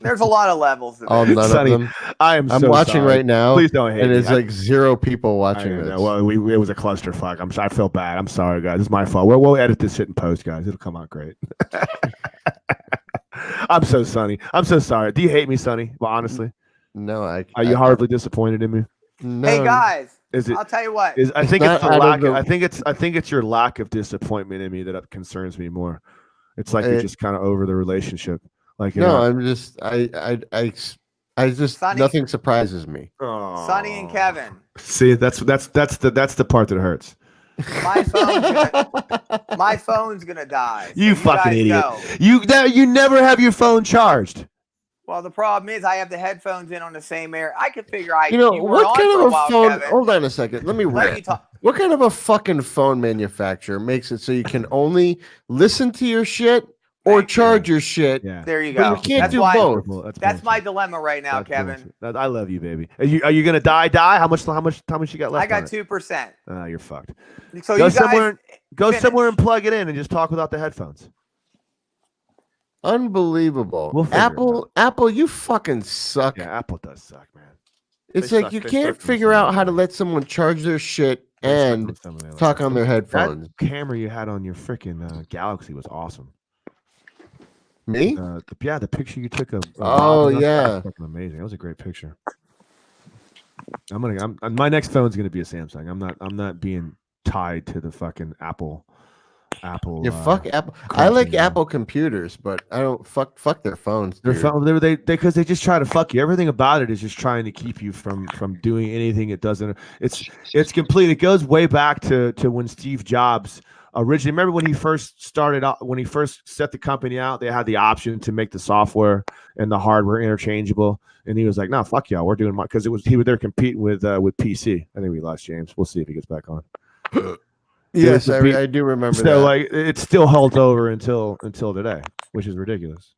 There's a lot of levels to Oh, this. none Sonny, of them. I am I'm so watching sorry. right now, Please don't hate and me. it's like 0 people watching this. Well, it was a clusterfuck. I feel bad. I'm sorry, guys. It's my fault. We'll edit this shit in post, guys. It'll come out great. I'm so Sonny. I'm so sorry. Do you hate me, Sonny? Well, honestly, No, are you horribly disappointed in me? No, Hey guys, Is it? I'll tell you what. I It's think it's not the out of lack. the- I think it's your lack of disappointment in me that concerns me more. It's like you're just kind of over the relationship. Like you're No, not- I'm just I just Sonny- nothing surprises me. Sonny and Kevin. See, that's the part that hurts. My phone's gonna die. So You fucking guys idiot. go. You never have your phone charged. Well, the problem is I have the headphones in on the same air. I could figure out. You know were what on kind for of a while, phone? Kevin. Hold on a second. Let me Let me rant. talk. What kind of a fucking phone manufacturer makes it so you can only listen to your shit or Thank you. charge your shit? Yeah. There you But go. you can't That's do why, both. That's my dilemma right now, Kevin. I love you, baby. Are you gonna die? How much you got left? I got on it? 2%. You're fucked. So Go you somewhere. guys Go finish. somewhere and plug it in and just talk without the headphones. Unbelievable. We'll figure it Apple, you fucking suck. Yeah, Apple does suck, man. It's They like suck. you They can't suck from figure some out of how their to let someone charge their shit They suck and from some of their talk on their that headphones. camera you had on your freaking Galaxy was awesome. Me? The picture you took of Oh, Robin, that yeah. was fucking amazing. That was a great picture. My next phone's gonna be a Samsung. I'm not being tied to the fucking Apple. Yeah, fuck Apple. I like Apple computers, but I don't fuck their phones. Their Dude. phone, because they just try to fuck you. Everything about it is just trying to keep you from doing anything it doesn't. It's complete. It goes way back to when Steve Jobs originally. Remember when he first started out, when he first set the company out, they had the option to make the software and the hardware interchangeable, and he was like, "No, fuck y'all, we're doing because it was he was there competing with PC." I think we lost James. We'll see if he gets back on. Yes, I do remember that. So like it still held over until today, which is ridiculous.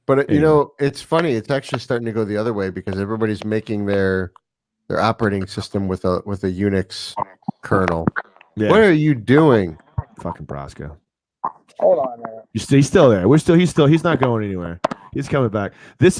But you know, it's funny. It's actually starting to go the other way because everybody's making their operating system with a Unix kernel. Yeah. What are you doing? Fucking Brasco. Hold on a minute. He's still there. He's not going anywhere. He's coming back. This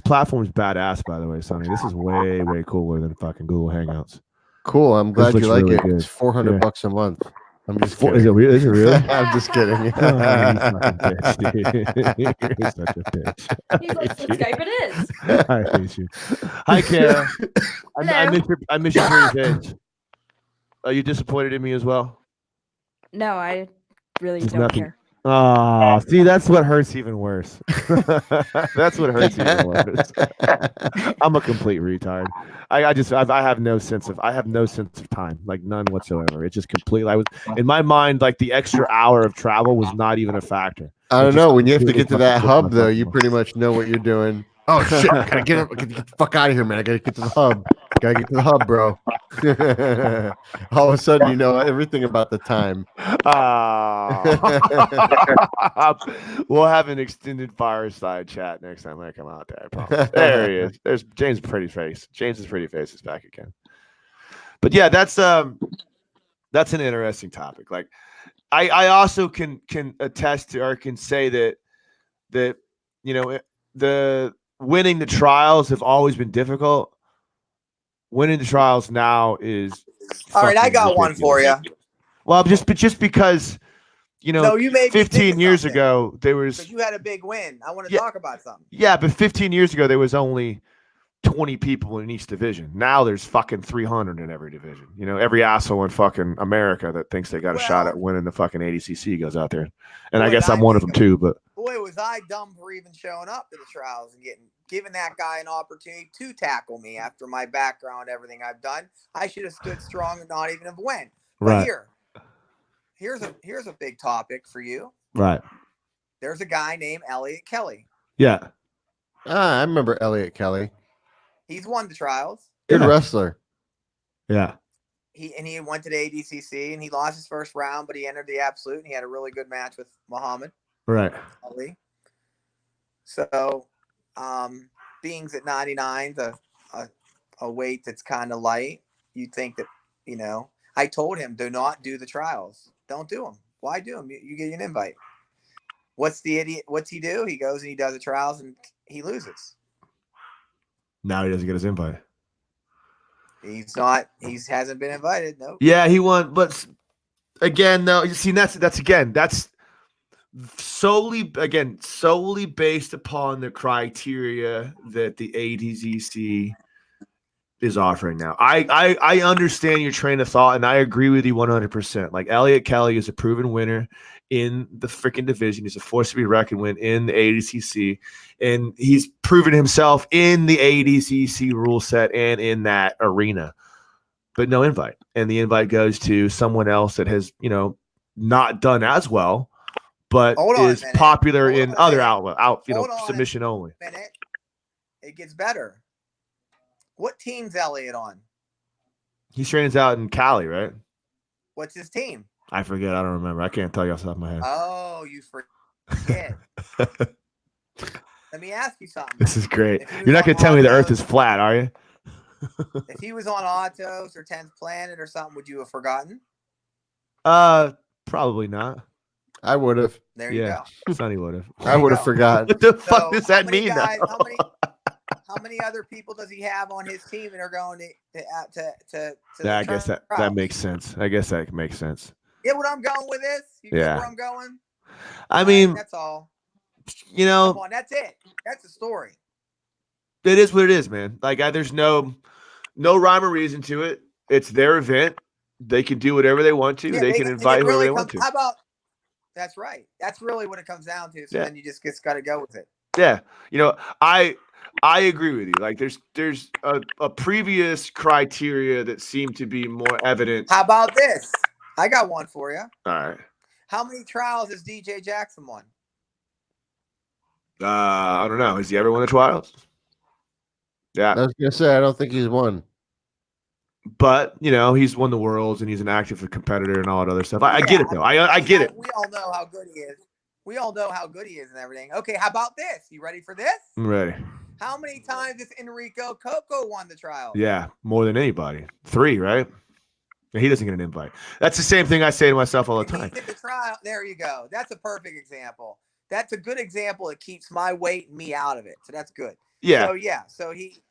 platform is badass, by the way, Sonny. This is way cooler than fucking Google Hangouts. Cool. I'm glad you like really it. good. It's $400 a month. I'm just kidding. Is it really? I'm just kidding. You fucking bitch, dude. You're such a bitch. He's like, what Skype it is. I hate you. Hi, Kara. I miss your pretty face. Are you disappointed in me as well? No, I really There's don't nothing- care. Oh, see, that's what hurts even worse. That's what hurts even worse. I'm a complete retard. I have no sense of time, like none whatsoever. It's just completely. I was in my mind, like the extra hour of travel was not even a factor. I don't know. When you have to get to that fucking hub, though, fucking you pretty much know what you're doing. Oh shit! I gotta get up. I gotta get the fuck out of here, man. I gotta get to the hub. Gotta get to the hub, bro. All of a sudden, you know everything about the time. We'll have an extended fireside chat next time I come out there. I promise. There he is. There's James' pretty face. James's pretty face is back again. But yeah, that's an interesting topic. Like, I also can attest to or can say that you know the winning the trials have always been difficult. Winning the trials now is All right, I got one for you. Well, just because you know, No, you made me think 15 of years something. ago there was Because you had a big win. I want to Yeah. talk about something. yeah, but 15 years ago there was only 20 people in each division. Now there's fucking 300 in every division. You know, every asshole in fucking America that thinks they got a shot Well- at winning the fucking ADCC goes out there. And I Boy, guess I I'm one of them think- too, but Boy, was I dumb for even showing up to the trials and giving that guy an opportunity to tackle me after my background, everything I've done. I should have stood strong and not even have went. But Right. here's a big topic for you. right. There's a guy named Elliot Kelly. Yeah. I remember Elliot Kelly. He's won the trials. Good Yeah. wrestler. Yeah. He went to the ADCC and he lost his first round, but he entered the absolute and he had a really good match with Muhammad Right. Ali. So, being's at 99, a weight that's kind of light. You'd think that, you know, I told him, do not do the trials. Don't do them. Why do them? You get an invite. What's the idiot? What's he do? He goes and he does the trials and he loses. Now he doesn't get his invite. He's not. He hasn't been invited. Nope. Yeah, he won, but again, no. You see, that's solely based upon the criteria that the ADCC is offering now. I understand your train of thought, and I agree with you 100%. Like Elliot Kelly is a proven winner in the freaking division. He's a force to be reckoned with in the ADCC, and he's proven himself in the ADCC rule set and in that arena. But no invite, and the invite goes to someone else that has, not done as well, but is popular in other submission only. It gets better. What team's Elliot on? He trains out in Cali, right? What's his team? I forget. I don't remember. I can't tell you off the top of my head. Oh, you forget. Let me ask you something. This is great. You're not going to tell me the Earth is flat, are you? If he was on Autos or 10th Planet or something, would you have forgotten? Probably not. I would have. There you go. Sonny would have. I would have forgotten. What the fuck does that mean? How many other people does he have on his team that are going to I guess that makes sense. I guess that makes sense. Get what I'm going with this? You get where I'm going? I mean, that's all. Come on, that's it. That's the story. It is what it is, man. Like, there's no rhyme or reason to it. It's their event. They can do whatever they want to. They can invite whoever they want to. How about? That's right. That's really what it comes down to. So then you just got to go with it. Yeah. I agree with you. Like, there's a previous criteria that seemed to be more evident. How about this? I got one for you. All right. How many trials has DJ Jackson won? I don't know. Has he ever won the trials? Yeah. I was gonna say I don't think he's won. But he's won the worlds and he's an active competitor and all that other stuff. I get it though. I get it. We all know how good he is. We all know how good he is and everything. Okay, how about this? You ready for this? I'm ready. How many times has Enrico Coco won the trial? Yeah, more than anybody. 3, right? He doesn't get an invite. That's the same thing I say to myself all the time. He did the trial. There you go. That's a perfect example. That's a good example. It keeps my weight and me out of it. So that's good. Yeah. So he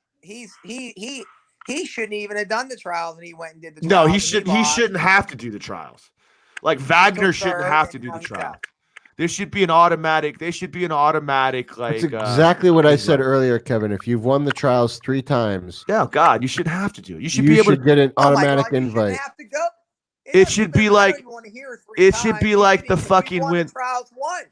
shouldn't even have done the trials, and he went and did the trials. No, he shouldn't have to do the trials. Like Wagner shouldn't have to do the trials. There should be an automatic. Like. That's exactly what I said earlier, Kevin. If you've won the trials 3 times, God, you shouldn't have to do it. You should be able to get an automatic invite. You have to go. It should be like the fucking win. Trials once.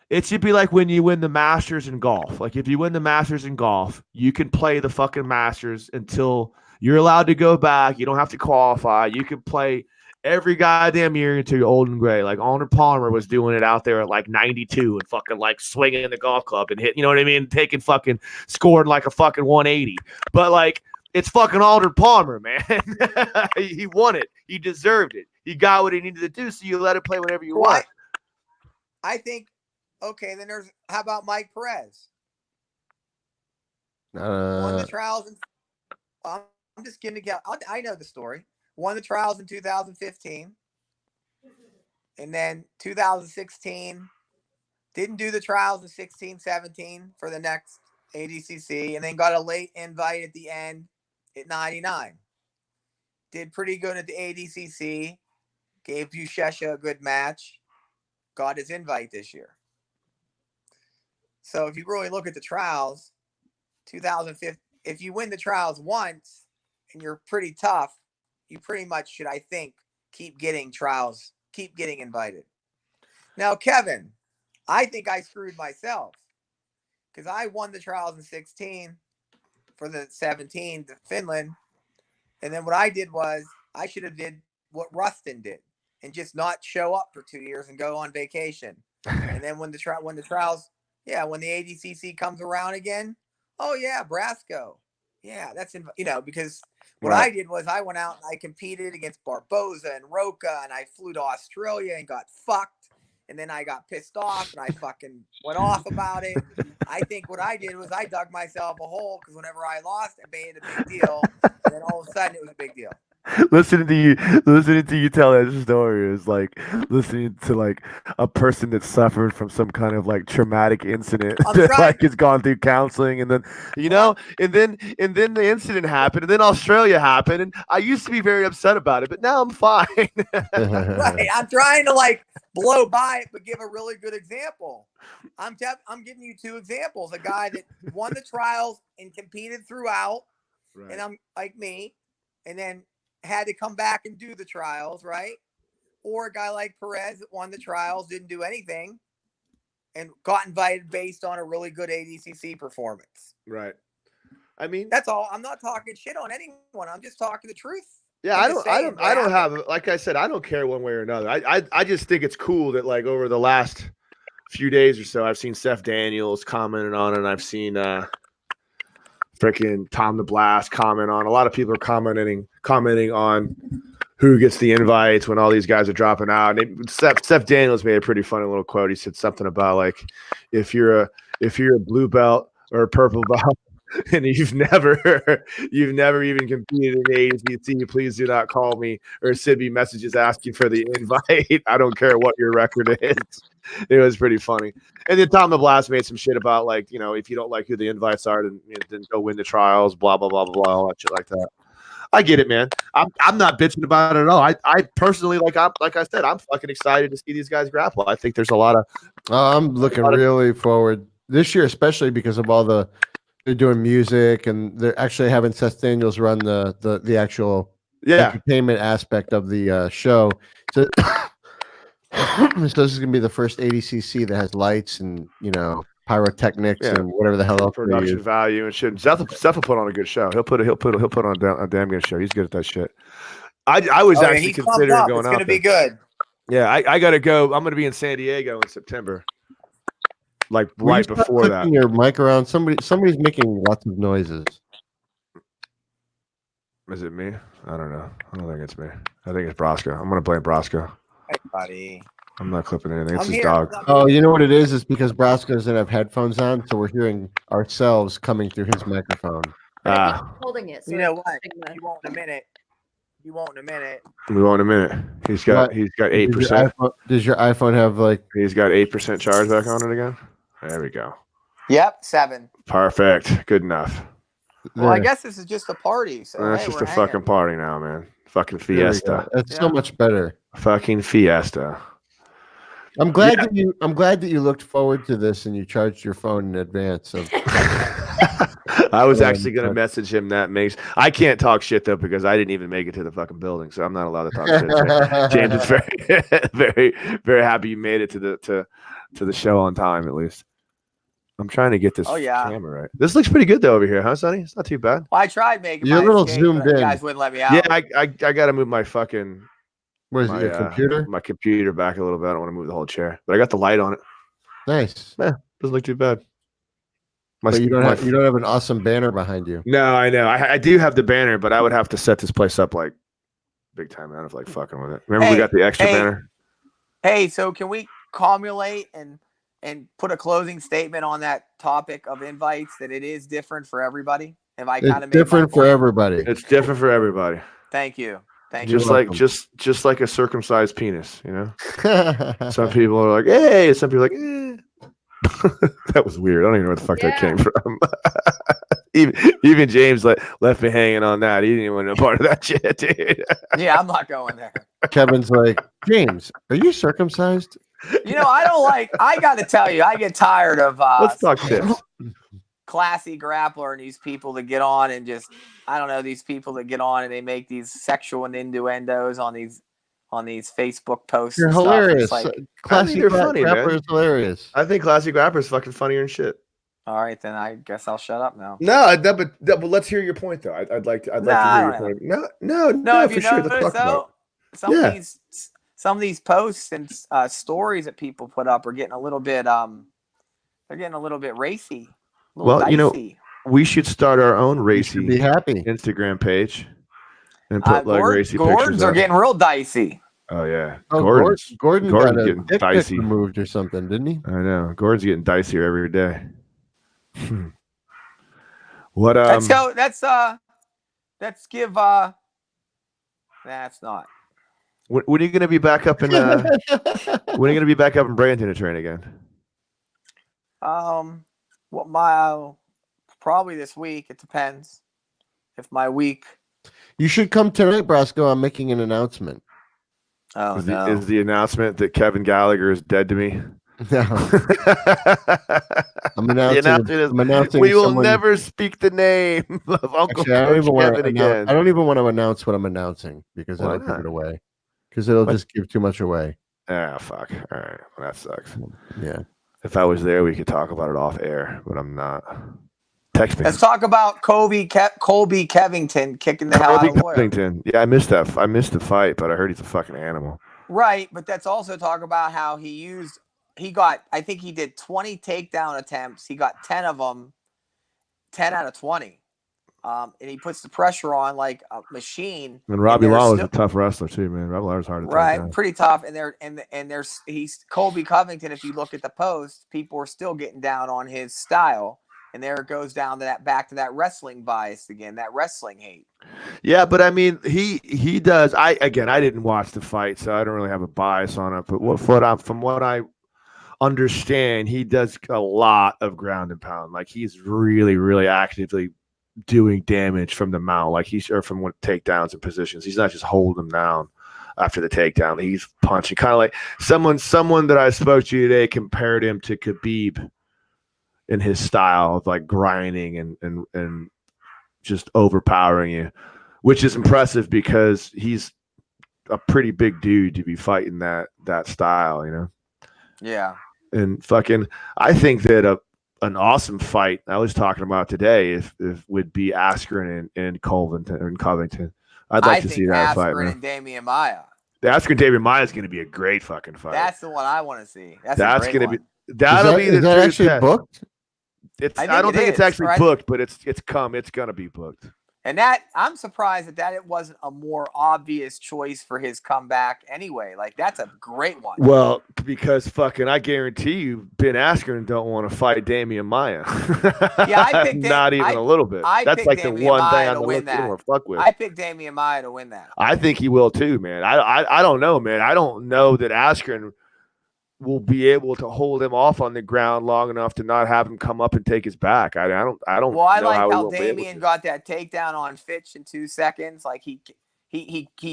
It should be like when you win the Masters in golf. Like if you win the Masters in golf, you can play the fucking Masters until you're allowed to go back. You don't have to qualify. You can play every goddamn year until you're old and gray. Like Arnold Palmer was doing it out there at like 92 and fucking like swinging the golf club and hit, you know what I mean? Scoring like a fucking 180. But like, it's fucking Arnold Palmer, man. He won it. He deserved it. He got what he needed to do. So you let it play whenever you want. I think, okay, then how about Mike Perez? Won the trials. I'm just giving to I know the story. Won the trials in 2015. And then 2016, didn't do the trials in 16, 17 for the next ADCC, and then got a late invite at the end at 99. Did pretty good at the ADCC. Gave Buchecha a good match. Got his invite this year. So if you really look at the trials, 2015, if you win the trials once and you're pretty tough, you pretty much should, I think, keep getting trials, keep getting invited. Now, Kevin, I think I screwed myself because I won the trials in 16 for the 17 to Finland. And then what I did was I should have did what Rustin did and just not show up for 2 years and go on vacation. And then when the trials, when the ADCC comes around again, oh yeah, Brasco. Yeah, that's, because what I did was I went out and I competed against Barboza and Roca, and I flew to Australia and got fucked. And then I got pissed off and I fucking went off about it. I think what I did was I dug myself a hole because whenever I lost, it made it a big deal. And then all of a sudden it was a big deal. listening to you tell that story is like listening to like a person that suffered from some kind of like traumatic incident I'm that trying. like has gone through counseling and then and then the incident happened and then Australia happened and I used to be very upset about it but now I'm fine. Right. I'm trying to like blow by it, but give a really good example. I'm giving you two examples. A guy that won the trials and competed throughout, and I'm like me, and then had to come back and do the trials, right? Or a guy like Perez that won the trials, didn't do anything, and got invited based on a really good ADCC performance. Right. I mean, That's all. I'm not talking shit on anyone. I'm just talking the truth. yeah, I'm I just don't, I saying don't, what I don't happened. have, like I said, I don't care one way or another. I just think it's cool that like over the last few days or so, I've seen Seth Daniels commenting on it. And I've seen freaking Tom the Blast comment on. A lot of people are commenting on who gets the invites when all these guys are dropping out. And Seth Daniels made a pretty funny little quote. He said something about like, if you're a blue belt or a purple belt and you've never even competed in the ADCC, please do not call me or send me messages asking for the invite. I don't care what your record is. It was pretty funny. And then Tom the Blast made some shit about like, you know, if you don't like who the invites are, then go win the trials, blah blah blah blah blah, all that shit like that. I get it, man. I'm not bitching about it at all. I personally like I said, I'm fucking excited to see these guys grapple. I think there's a lot of I'm looking really forward this year, especially because of all they're doing music and they're actually having Seth Daniels run the actual entertainment aspect of the show. So, so this is gonna be the first ADCC that has lights and pyrotechnics and whatever the hell else they production use. value and shit. Seth will put on a good show. He'll put on a damn good show. He's good at that shit. I was actually he's pumped considering up. going It's out going to there. be good. Yeah, I gotta go. I'm gonna be in San Diego in September. Like Will you right stop before that. clicking your mic around? Somebody's making lots of noises. Is it me? I don't know. I don't think it's me. I think it's Brasco. I'm gonna blame Brasco. Hey, buddy. I'm not clipping anything. It's I'm his here. dog. Oh, you know what it is? It's because Brasco doesn't have headphones on, so we're hearing ourselves coming through his microphone. Holding it. So You know what? it's You won't in a minute. You won't in a minute. We want a minute. He's got 8%. Does your iPhone have like? He's got 8% charge back on it again. There we go. Yep, 7. Perfect. Good enough. Well, I guess this is just a party. So That's just a fucking party now, man. Fucking fiesta. That's so much better. Fucking fiesta. I'm glad that you looked forward to this and you charged your phone in advance of. I was actually going to message him that makes. I can't talk shit though because I didn't even make it to the fucking building, so I'm not allowed to talk shit. James is very, very, very happy you made it to the show on time at least. I'm trying to get this camera right. This looks pretty good though over here, huh, Sonny? It's not too bad. Well, I tried making You're my a little escape, zoomed but in. you guys wouldn't let me out. Yeah, I got to move my fucking. What is it, your computer? My computer back a little bit. I don't want to move the whole chair, but I got the light on it. Nice. Yeah, doesn't look too bad. But you don't have an awesome banner behind you. No, I know. I do have the banner, but I would have to set this place up like big time. I don't like fucking with it. Remember, we got the extra banner. Hey, so can we cumulate and put a closing statement on that topic of invites that it is different for everybody? Have I kind of made different for everybody? It's different for everybody. Thank you. Just like a circumcised penis, you know. Some people are like, "Hey," some people are like, "Eh." That was weird. I don't even know where the fuck that came from. even James left me hanging on that. He didn't even want no part of that shit, dude. Yeah, I'm not going there. Kevin's like, James, are you circumcised? You know, I got to tell you, I get tired of let's talk this. Classy grappler and these people that get on and just, I don't know, these people that get on and they make these sexual innuendos on these Facebook posts. You're and hilarious. Stuff. Like, Classy Grapper is hilarious. I think Classy Grapper is fucking funnier than shit. All right, then I guess I'll shut up now. No, but let's hear your point though. I'd like to hear your point. No, for sure. Let's talk about it. Some of these posts and stories that people put up are getting a little bit they're getting a little bit racy. Well, dicey. you know, we should start our own racy be happy Instagram page and put like racy Gordon's pictures. Are getting real dicey. Oh yeah, Gordon got getting dicey. Removed or something, didn't he? I know. Gordon's getting dicier every day. What? Let's go. Let's give That's not. When are you going to be back up in? When are you going to be back up in Bradenton to train again? Probably this week. It depends. If my week. You should come tonight, Brasco. I'm making an announcement. Oh no! Is the announcement that Kevin Gallagher is dead to me? No. I'm announcing. We will never speak the name of Uncle Actually, Coach Kevin again. I don't even want to announce what I'm announcing because Why it'll give not? it away. Because it'll just give too much away. Ah, fuck. All right, well, that sucks. Yeah. If I was there, we could talk about it off air, but I'm not. Text me. Let's talk about Colby Covington kicking the hell out of Loyola. Covington. Yeah, I missed that. I missed the fight, but I heard he's a fucking animal. Right, but that's also talk about how I think he did 20 takedown attempts. He got 10 of them, 10 out of 20. And he puts the pressure on like a machine. And Robbie Law was a tough wrestler too, man. Robbie Law was hard to take down. Pretty tough. And he's Colby Covington. If you look at the post, people are still getting down on his style. And there it goes down to back to that wrestling bias again, that wrestling hate. Yeah, but I mean, he does. I didn't watch the fight, so I don't really have a bias on it. But from what I understand, he does a lot of ground and pound. Like he's really, really actively doing damage from the mount, or from takedowns and positions. He's not just holding them down after the takedown. He's punching, kind of like someone that I spoke to today compared him to Khabib in his style of like grinding and just overpowering you, which is impressive because he's a pretty big dude to be fighting that style, you know? Yeah. And I think that an awesome fight I was talking about today if would be Askren and Covington. I'd like to see that fight. Askren and Damian Maia. The Askren Damian Maia is going to be a great fucking fight. That's the one I want to see. That's going to be. Is that actually booked? I don't think it's actually booked, but it's gonna be booked. And I'm surprised that it wasn't a more obvious choice for his comeback anyway. Like that's a great one. Well, because I guarantee you, Ben Askren don't want to fight Damian Maia. Yeah, I picked not even a little bit. That's like the one thing on the list you don't want to fuck with. I picked Damian Maia to win that. I think he will too, man. I don't know, man. I don't know that Askren will be able to hold him off on the ground long enough to not have him come up and take his back. I don't. Well, I like how Damian got that takedown on Fitch in 2 seconds. Like he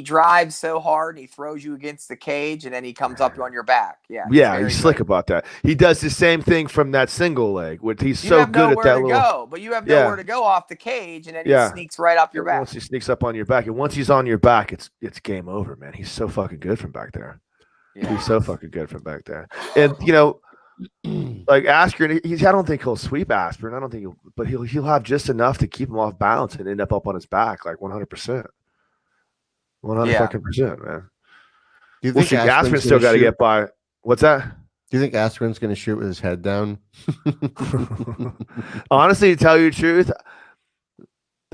drives so hard and he throws you against the cage and then he comes up on your back. Yeah, he's slick about that. He does the same thing from that single leg. He's so good at that. But you have nowhere to go off the cage, and then he sneaks right up your back. Once he sneaks up on your back, and once he's on your back, it's game over, man. He's so fucking good from back there. Yeah. He's so fucking good from back there. And like Askren, I don't think he'll sweep Askren. I don't think but he'll have just enough to keep him off balance and end up on his back like 100%. 100%, man. Do you think Askren's still got to get by? What's that? Do you think Askren's going to shoot with his head down? Honestly, to tell you the truth,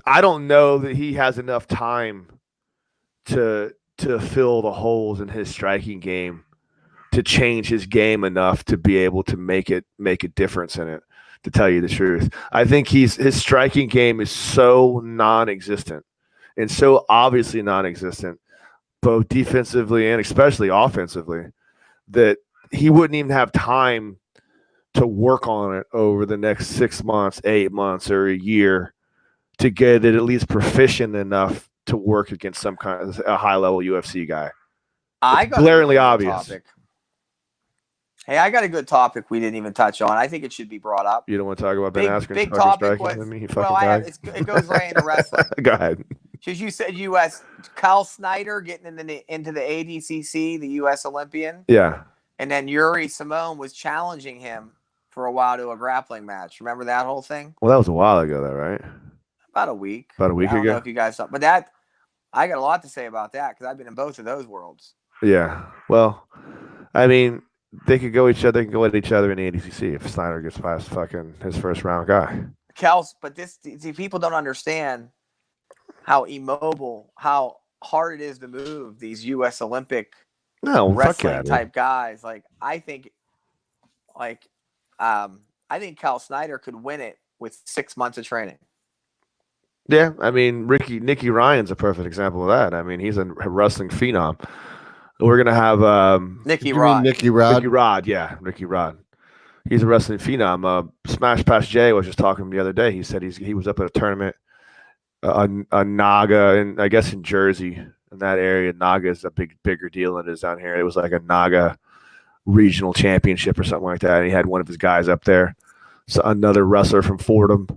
I don't know that he has enough time to fill the holes in his striking game, to change his game enough to be able to make a difference in it, to tell you the truth. I think his striking game is so non-existent and so obviously non-existent, both defensively and especially offensively, that he wouldn't even have time to work on it over the next 6 months, 8 months, or a year to get it at least proficient enough to work against some kind of a high-level UFC guy. I got glaringly obvious. Topic. Hey, I got a good topic we didn't even touch on. I think it should be brought up. You don't want to talk about Ben Askren's big topic was, it goes right into wrestling. Go ahead. Because you said U.S. Cal Snyder getting into the ADCC, the U.S. Olympian. Yeah. And then Yuri Simone was challenging him for a while to a grappling match. Remember that whole thing? Well, that was a while ago, though, right? About a week. About a week ago. I don't know if you guys saw, but I got a lot to say about that because I've been in both of those worlds. Yeah. Well, I mean, they could go each other. They can go at each other in the ADCC if Snyder gets past fucking his first round guy. But people don't understand how immobile, how hard it is to move these U.S. Olympic wrestling type guys. Like I think Cal Snyder could win it with 6 months of training. Yeah, I mean, Nicky Ryan's a perfect example of that. I mean, he's a wrestling phenom. We're gonna have Nicky You mean Rod. Nicky Rod? Ricky Rod. Yeah, Ricky Rod. He's a wrestling phenom. Smash Pass Jay was just talking to him the other day. He said he was up at a tournament, a Naga, and I guess in Jersey, in that area. Naga is a bigger deal than it is down here. It was like a Naga regional championship or something like that. And he had one of his guys up there, so another wrestler from Fordham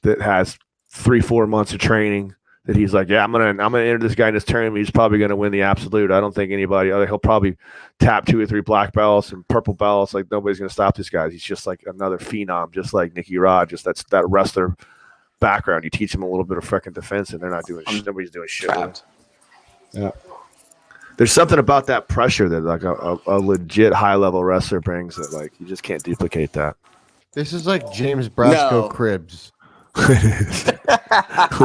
that has 3-4 months of training. That he's like, yeah, I'm gonna enter this guy in this tournament. He's probably gonna win the absolute. I don't think anybody other. He'll probably tap 2 or 3 black belts and purple belts. Like nobody's gonna stop this guy. He's just like another phenom, just like Nicky Rod. Just that wrestler background. You teach them a little bit of freaking defense, and they're not doing. Nobody's doing shit. Trapped. Yeah. There's something about that pressure that like a legit high level wrestler brings that like you just can't duplicate that. This is like James Brasco No. Cribs.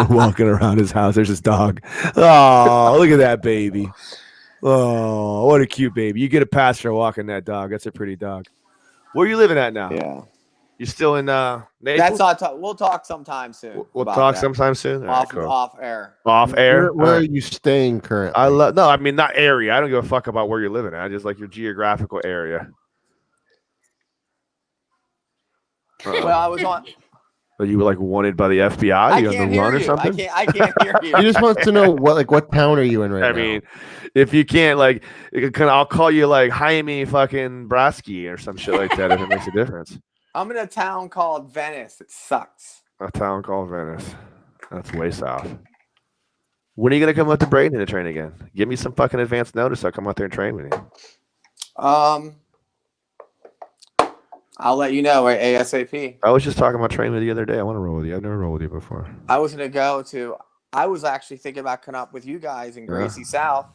Walking around his house, there's his dog. Oh, look at that baby. Oh, what a cute baby. You get a pass for walking that dog. That's a pretty dog. Where are you living at now? Yeah. You still in Naples? That's not. We'll talk sometime soon. We'll about talk that. sometime soon. All right, cool. Off air. Off air. Where All are right. you staying currently? I mean not area. I don't give a fuck about where you're living at. I just like your geographical area. Well, I was on. Are you like wanted by the FBI? I You on can't the hear run or you. something? I can't hear you. He just wants to know what town are you in right I now? mean, if you can't like, I'll call you like Jaime fucking Brasky or some shit like that if it makes a difference. I'm in a town called Venice. It sucks. A town called Venice. That's way south. When are you gonna come up to Braden to train again? Give me some fucking advance notice. I'll come out there and train with you. I'll let you know ASAP. I was just talking about training with you the other day. I want to roll with you. I've never rolled with you before. I was gonna go to. I was actually thinking about coming up with you guys in Gracie South.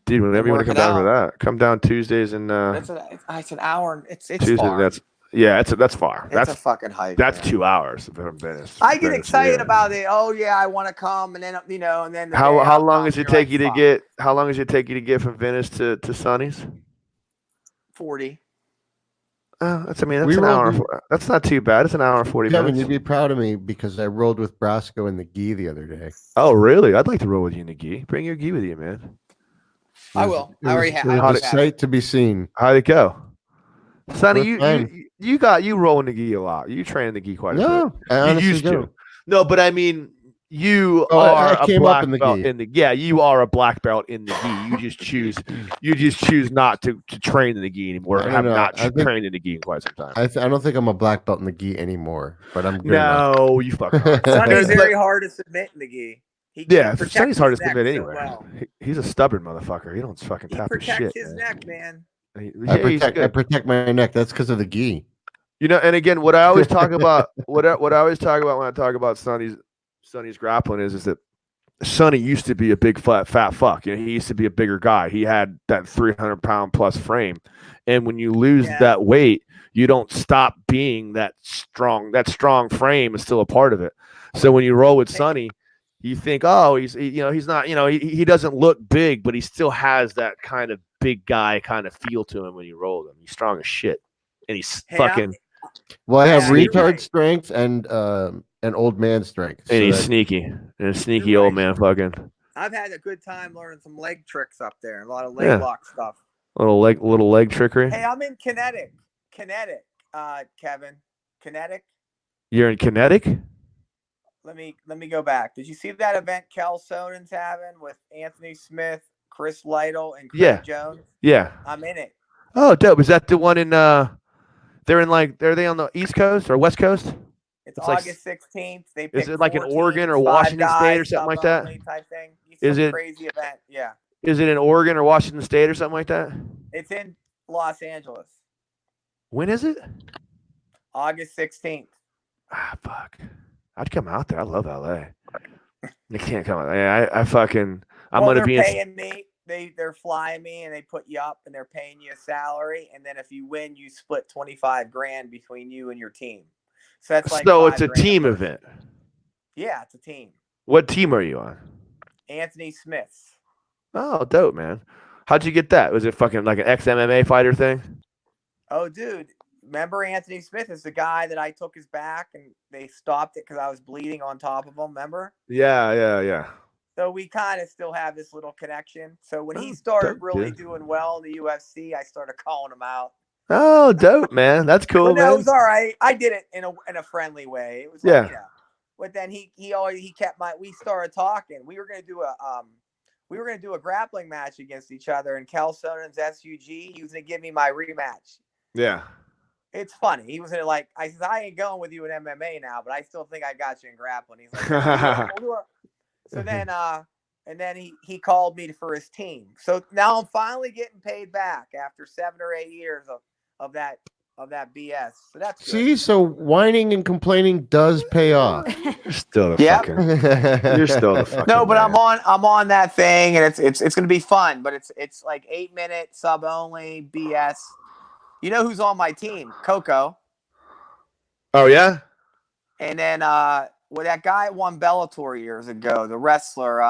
Dude, whenever you want to come Working down for that, come down Tuesdays and It's an hour. It's Tuesday. far. That's far. It's a fucking hike. That's man. 2 hours from Venice. I get Venice, excited yeah. about it. Oh yeah, I want to come, and then and then How long does it take you to get? How long does it take you to get from Venice to Sonny's? 40. That's an We hour. rolled- That's not too bad. It's an hour and 40 Kevin, minutes. you'd be proud of me because I rolled with Brasco and the gi the other day. Oh, really? I'd like to roll with you in the gi. Bring your gi with you, man. I will. I already have. It was a sight to be seen. How'd it go? Sonny, It was you roll in the gi a lot. You train in the gi quite a bit. No, I You honestly used to. don't. No, but I mean, you Oh, I are a came up black in the belt gi. in the you are a black belt in the gi. You just choose not to train in the gi anymore. I Or have don't know. not I think- trained in the gi in quite some time. I don't think I'm a black belt in the gi anymore, but I'm good enough. No, you fucking are. Sonny's But- very hard to submit in the gi. He Yeah, protects Sonny's hard to his neck submit so anyway. well. He's a stubborn motherfucker. He don't fucking He tap his protects shit. his man. neck, man. I Yeah, he's protect good. my neck. That's because of the gi. You know, and again, what I always talk about, what I always talk about when I talk about Sonny's grappling is that Sonny used to be a big fat fuck. You know, he used to be a bigger guy. He had that 300-pound plus frame, and when you lose that weight, you don't stop being that strong. That strong frame is still a part of it. So when you roll with Sonny, you think, oh, he's not, he doesn't look big, but he still has that kind of big guy kind of feel to him when you roll him. He's strong as shit, and he's fucking. Well, I have Yeah, you're retard right. strength and old man strength. And he's that- sneaky. And a sneaky You're old right. man fucking. I've had a good time learning some leg tricks up there. A lot of leg Yeah. lock stuff. Little leg trickery. Hey, I'm in Kinetic, Kevin. Kinetic. You're in Kinetic? Let me go back. Did you see that event Kel Sonen's having with Anthony Smith, Chris Lytle, and Craig Yeah. Jones? Yeah. I'm in it. Oh, dope. Is that the one in are they on the East Coast or West Coast? It's It's like- August 16th. They Is pick it like in 4 Oregon or teams, 5 Washington State or guys, something like sub that? only Type thing. Is Some it- crazy event? Yeah. Is it in Oregon or Washington State or something like that? It's in Los Angeles. When is it? August 16th. Ah, fuck. I'd come out there. I love LA. I can't come out. I'm Well, gonna they're be in. paying me. They're flying me and they put you up and they're paying you a salary, and then if you win, you split 25 grand between you and your team. So that's like So 5 it's a grand team person. event. Yeah, it's a team. What team are you on? Anthony Smith. Oh, dope, man. How'd you get that? Was it fucking like an ex-MMA fighter thing? Oh, dude, remember Anthony Smith is the guy that I took his back and they stopped it because I was bleeding on top of him. Remember? Yeah. So we kind of still have this little connection. So when he Oh, started dope, really dude. doing well in the UFC, I started calling him out. Oh, dope, man. That's cool, But no, it man. was all right. I did it in a friendly way. It was like, Yeah. you know. But then he kept we started talking. We were gonna do a grappling match against each other in Cal Sonen's SUG. He was gonna give me my rematch. Yeah. It's funny. He was gonna I said, I ain't going with you in MMA now, but I still think I got you in grappling. He's like, we'll do it. So then and then he called me for his team. So now I'm finally getting paid back after 7 or 8 years of that BS. So that's good. See, so whining and complaining does pay off. You're still the Yep. fucking. You're still the fucking. No, but man. I'm on that thing, and it's gonna be fun. But it's like 8-minute sub only BS. You know who's on my team? Coco. Oh yeah. And then that guy won Bellator years ago, the wrestler,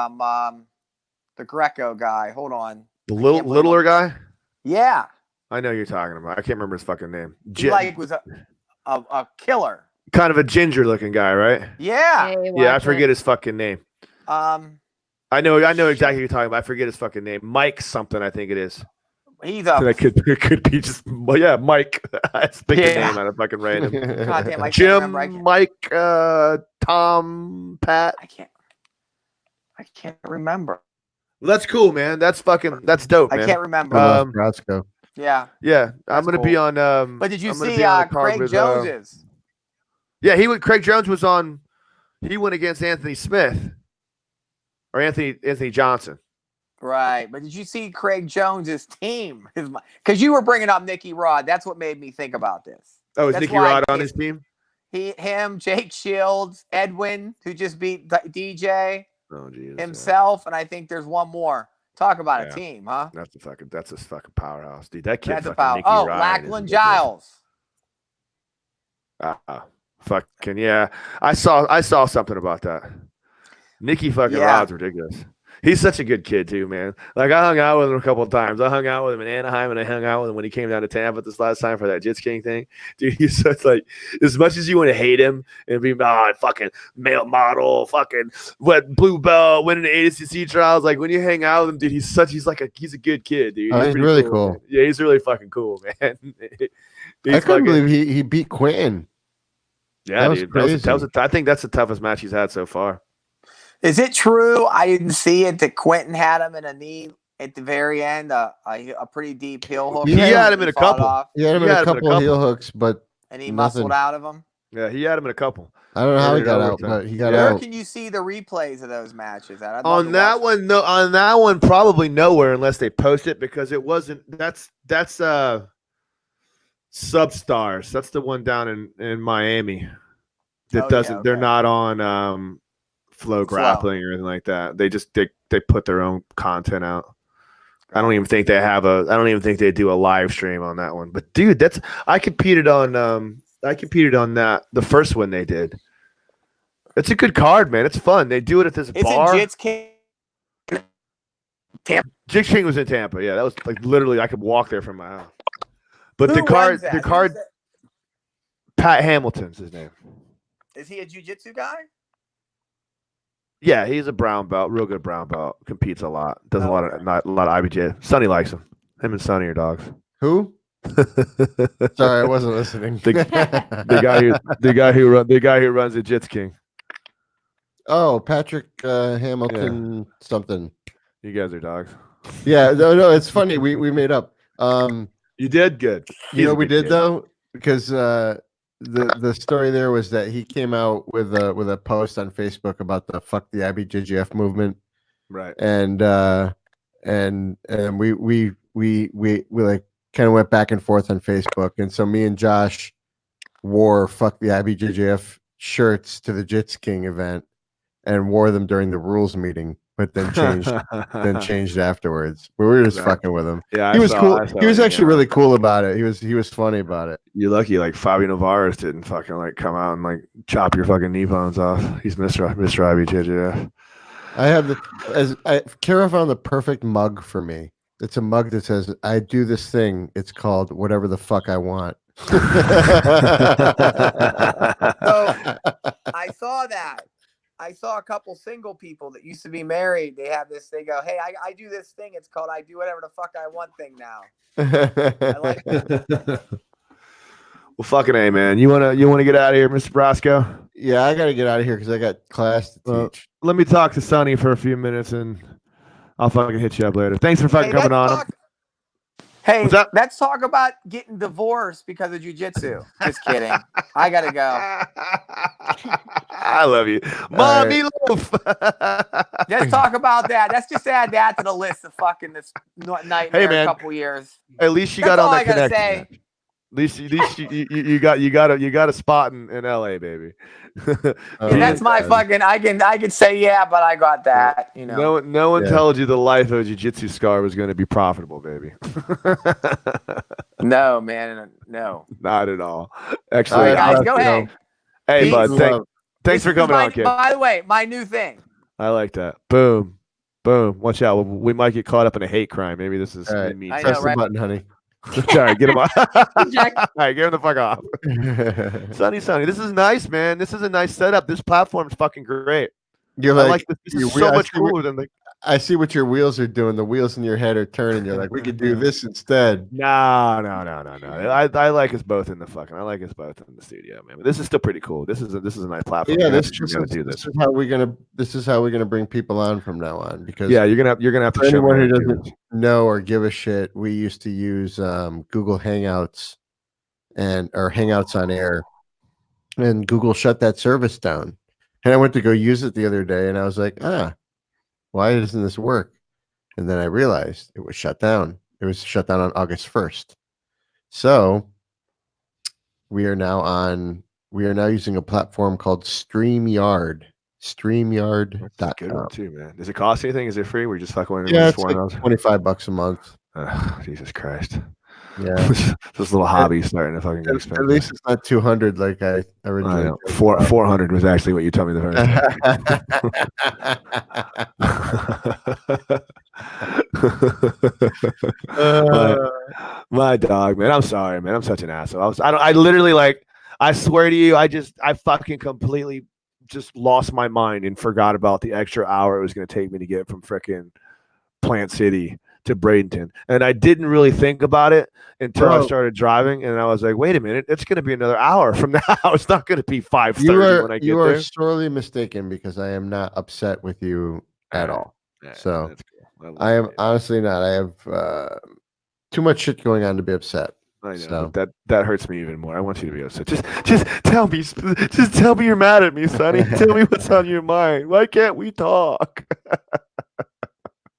the Greco guy. Hold on. The littler guy. Yeah. I know who you're talking about. I can't remember his fucking name. He was a killer. Kind of a ginger looking guy, right? Yeah. Hey, Yeah, I watch forget it. his fucking name. I know exactly who you're talking about. I forget his fucking name. Mike something, I think it is. He's It could be just Mike. I pick a name out of fucking random. God damn, I can't Jim, remember. Mike, Tom, Pat. I can't remember. Well, that's cool, man. That's dope, man. I can't remember. Brasco. Yeah. Yeah, I'm gonna be on. But did you I'm gonna see be on the card Craig with, Jones's? Yeah, Craig Jones was on. He went against Anthony Smith or Anthony Johnson. Right, but did you see Craig Jones's team? Because you were bringing up Nicky Rod. That's what made me think about this. Oh, is That's Nicky why Rod on his team? Him, Jake Shields, Edwin, who just beat DJ, Oh, Jesus, himself, and I think there's one more. Talk about a team, huh? That's a fucking powerhouse, dude. That kid. That's a power. Oh, Lachlan Giles. Fucking yeah. I saw something about that. Nicky fucking Rod's ridiculous. He's such a good kid too, man. Like I hung out with him a couple of times. I hung out with him in Anaheim, and I hung out with him when he came down to Tampa this last time for that Jits King thing. Dude, he's such like, as much as you want to hate him and be fucking male model, fucking blue belt, winning the ADCC trials. Like when you hang out with him, dude, he's a good kid, dude. He's really cool. Yeah, he's really fucking cool, man. I couldn't believe he beat Quentin. Yeah, dude. I think that's the toughest match he's had so far. Is it true? I didn't see it that Quentin had him in a knee at the very end, a pretty deep heel hook. He had him in a couple. He had him in a couple of heel hooks, but he muscled out of him. Yeah, he had him in a couple. I don't know how he got out, but he got out. Where can you see the replays of those matches? On that one, probably nowhere unless they post it because it wasn't. That's Substars. That's the one down in Miami. That doesn't. They're not on Flow Grappling or anything like that. They just they put their own content out. I don't even think they do a live stream on that one. But dude, I competed on that the first one they did. It's a good card, man. It's fun. They do it at this bar. Jits King. Tampa. Jits King was in Tampa. Yeah, that was like literally I could walk there from my house. But the card Pat Hamilton's his name. Is he a jiu-jitsu guy? Yeah, he's a brown belt, real good brown belt. Competes a lot. Does a lot of IBJ. Sonny likes him. Him and Sonny are dogs. Who? Sorry, I wasn't listening. the guy who runs the Jits King. Oh, Patrick Hamilton something. You guys are dogs. Yeah, no, it's funny. We made up. You did good. You know what we did though? Because the story there was that he came out with a post on Facebook about the fuck the IBJJF movement, right? And we like kind of went back and forth on Facebook, and so me and Josh wore fuck the IBJJF shirts to the Jits King event and wore them during the rules meeting, but then changed afterwards. We were just fucking with him. Yeah, he was cool. He was actually really cool about it. He was funny about it. You're lucky, like Fabio Navarez didn't fucking like come out and like chop your fucking knee bones off. He's Mr. IBJJF. I have Kara found the perfect mug for me. It's a mug that says, "I do this thing. It's called whatever the fuck I want." So I saw that. I saw a couple single people that used to be married. They have this. They go, "Hey, I do this thing. It's called I do whatever the fuck I want thing now." I like that. Well, fucking A, man. You wanna get out of here, Mr. Brasco? Yeah, I got to get out of here because I got class to Well, teach. let me talk to Sonny for a few minutes, and I'll fucking hit you up later. Thanks for fucking coming on. Hey, What's up? let's talk about getting divorced because of jujitsu. Just kidding. I gotta go. I love you, Mommy Loaf. Let's talk about that. Let's just add that to the list of fucking this nightmare. Hey, man. A couple years. At least you That's got on all that I gotta connection. say. Man. At least you got a spot in LA, baby. Yeah, that's my fucking. I can say yeah, but I got that. You know. No one told you the life of a jiu-jitsu scar was going to be profitable, baby. No, man, no. Not at all. Actually, guys, go ahead. Hey, bud. Thanks for coming on, kid. By the way, my new thing. I like that. Boom. Watch out. We might get caught up in a hate crime. Maybe this is me. I Press know, the right? button, honey. All right, get him off. All Jack. right, get him the fuck off. Sonny, this is nice, man. This is a nice setup. This platform's fucking great. You're I like, like this. This is so much cooler than the. I see what your wheels are doing. The wheels in your head are turning. You're like, we could do this instead. No. I like us both in the fucking. I like us both in the studio, man. But this is still pretty cool. This is a nice platform. Yeah, this is how we're gonna bring people on from now on. Because you're gonna have to for show anyone me who how to do doesn't this. know or give a shit, we used to use Google Hangouts or Hangouts on Air, and Google shut that service down. And I went to go use it the other day, and I was like, why doesn't this work? And then I realized it was shut down. It was shut down on August 1st. So we are now using a platform called StreamYard. StreamYard.com. That's a good one too, man. Does it cost anything? Is it free? We just fucking Yeah, it's like $25 a month. Jesus Christ. Yeah. This little hobby is starting to fucking get expensive. At least it's not 200 like I originally. 400 was actually what you told me the first time. My dog, man. I'm sorry, man. I'm such an asshole. I literally I swear to you, I fucking completely just lost my mind and forgot about the extra hour it was going to take me to get from frickin' Plant City to Bradenton. And I didn't really think about it until I started driving, and I was like, wait a minute, it's going to be another hour from now. It's not going to be 5:30 when I get there. You are sorely mistaken because I am not upset with you at all. So that's cool. I am honestly not. I have too much shit going on to be upset. I know. So. That hurts me even more. I want you to be upset. Just tell me. Just tell me you're mad at me, Sonny. Tell me what's on your mind. Why can't we talk?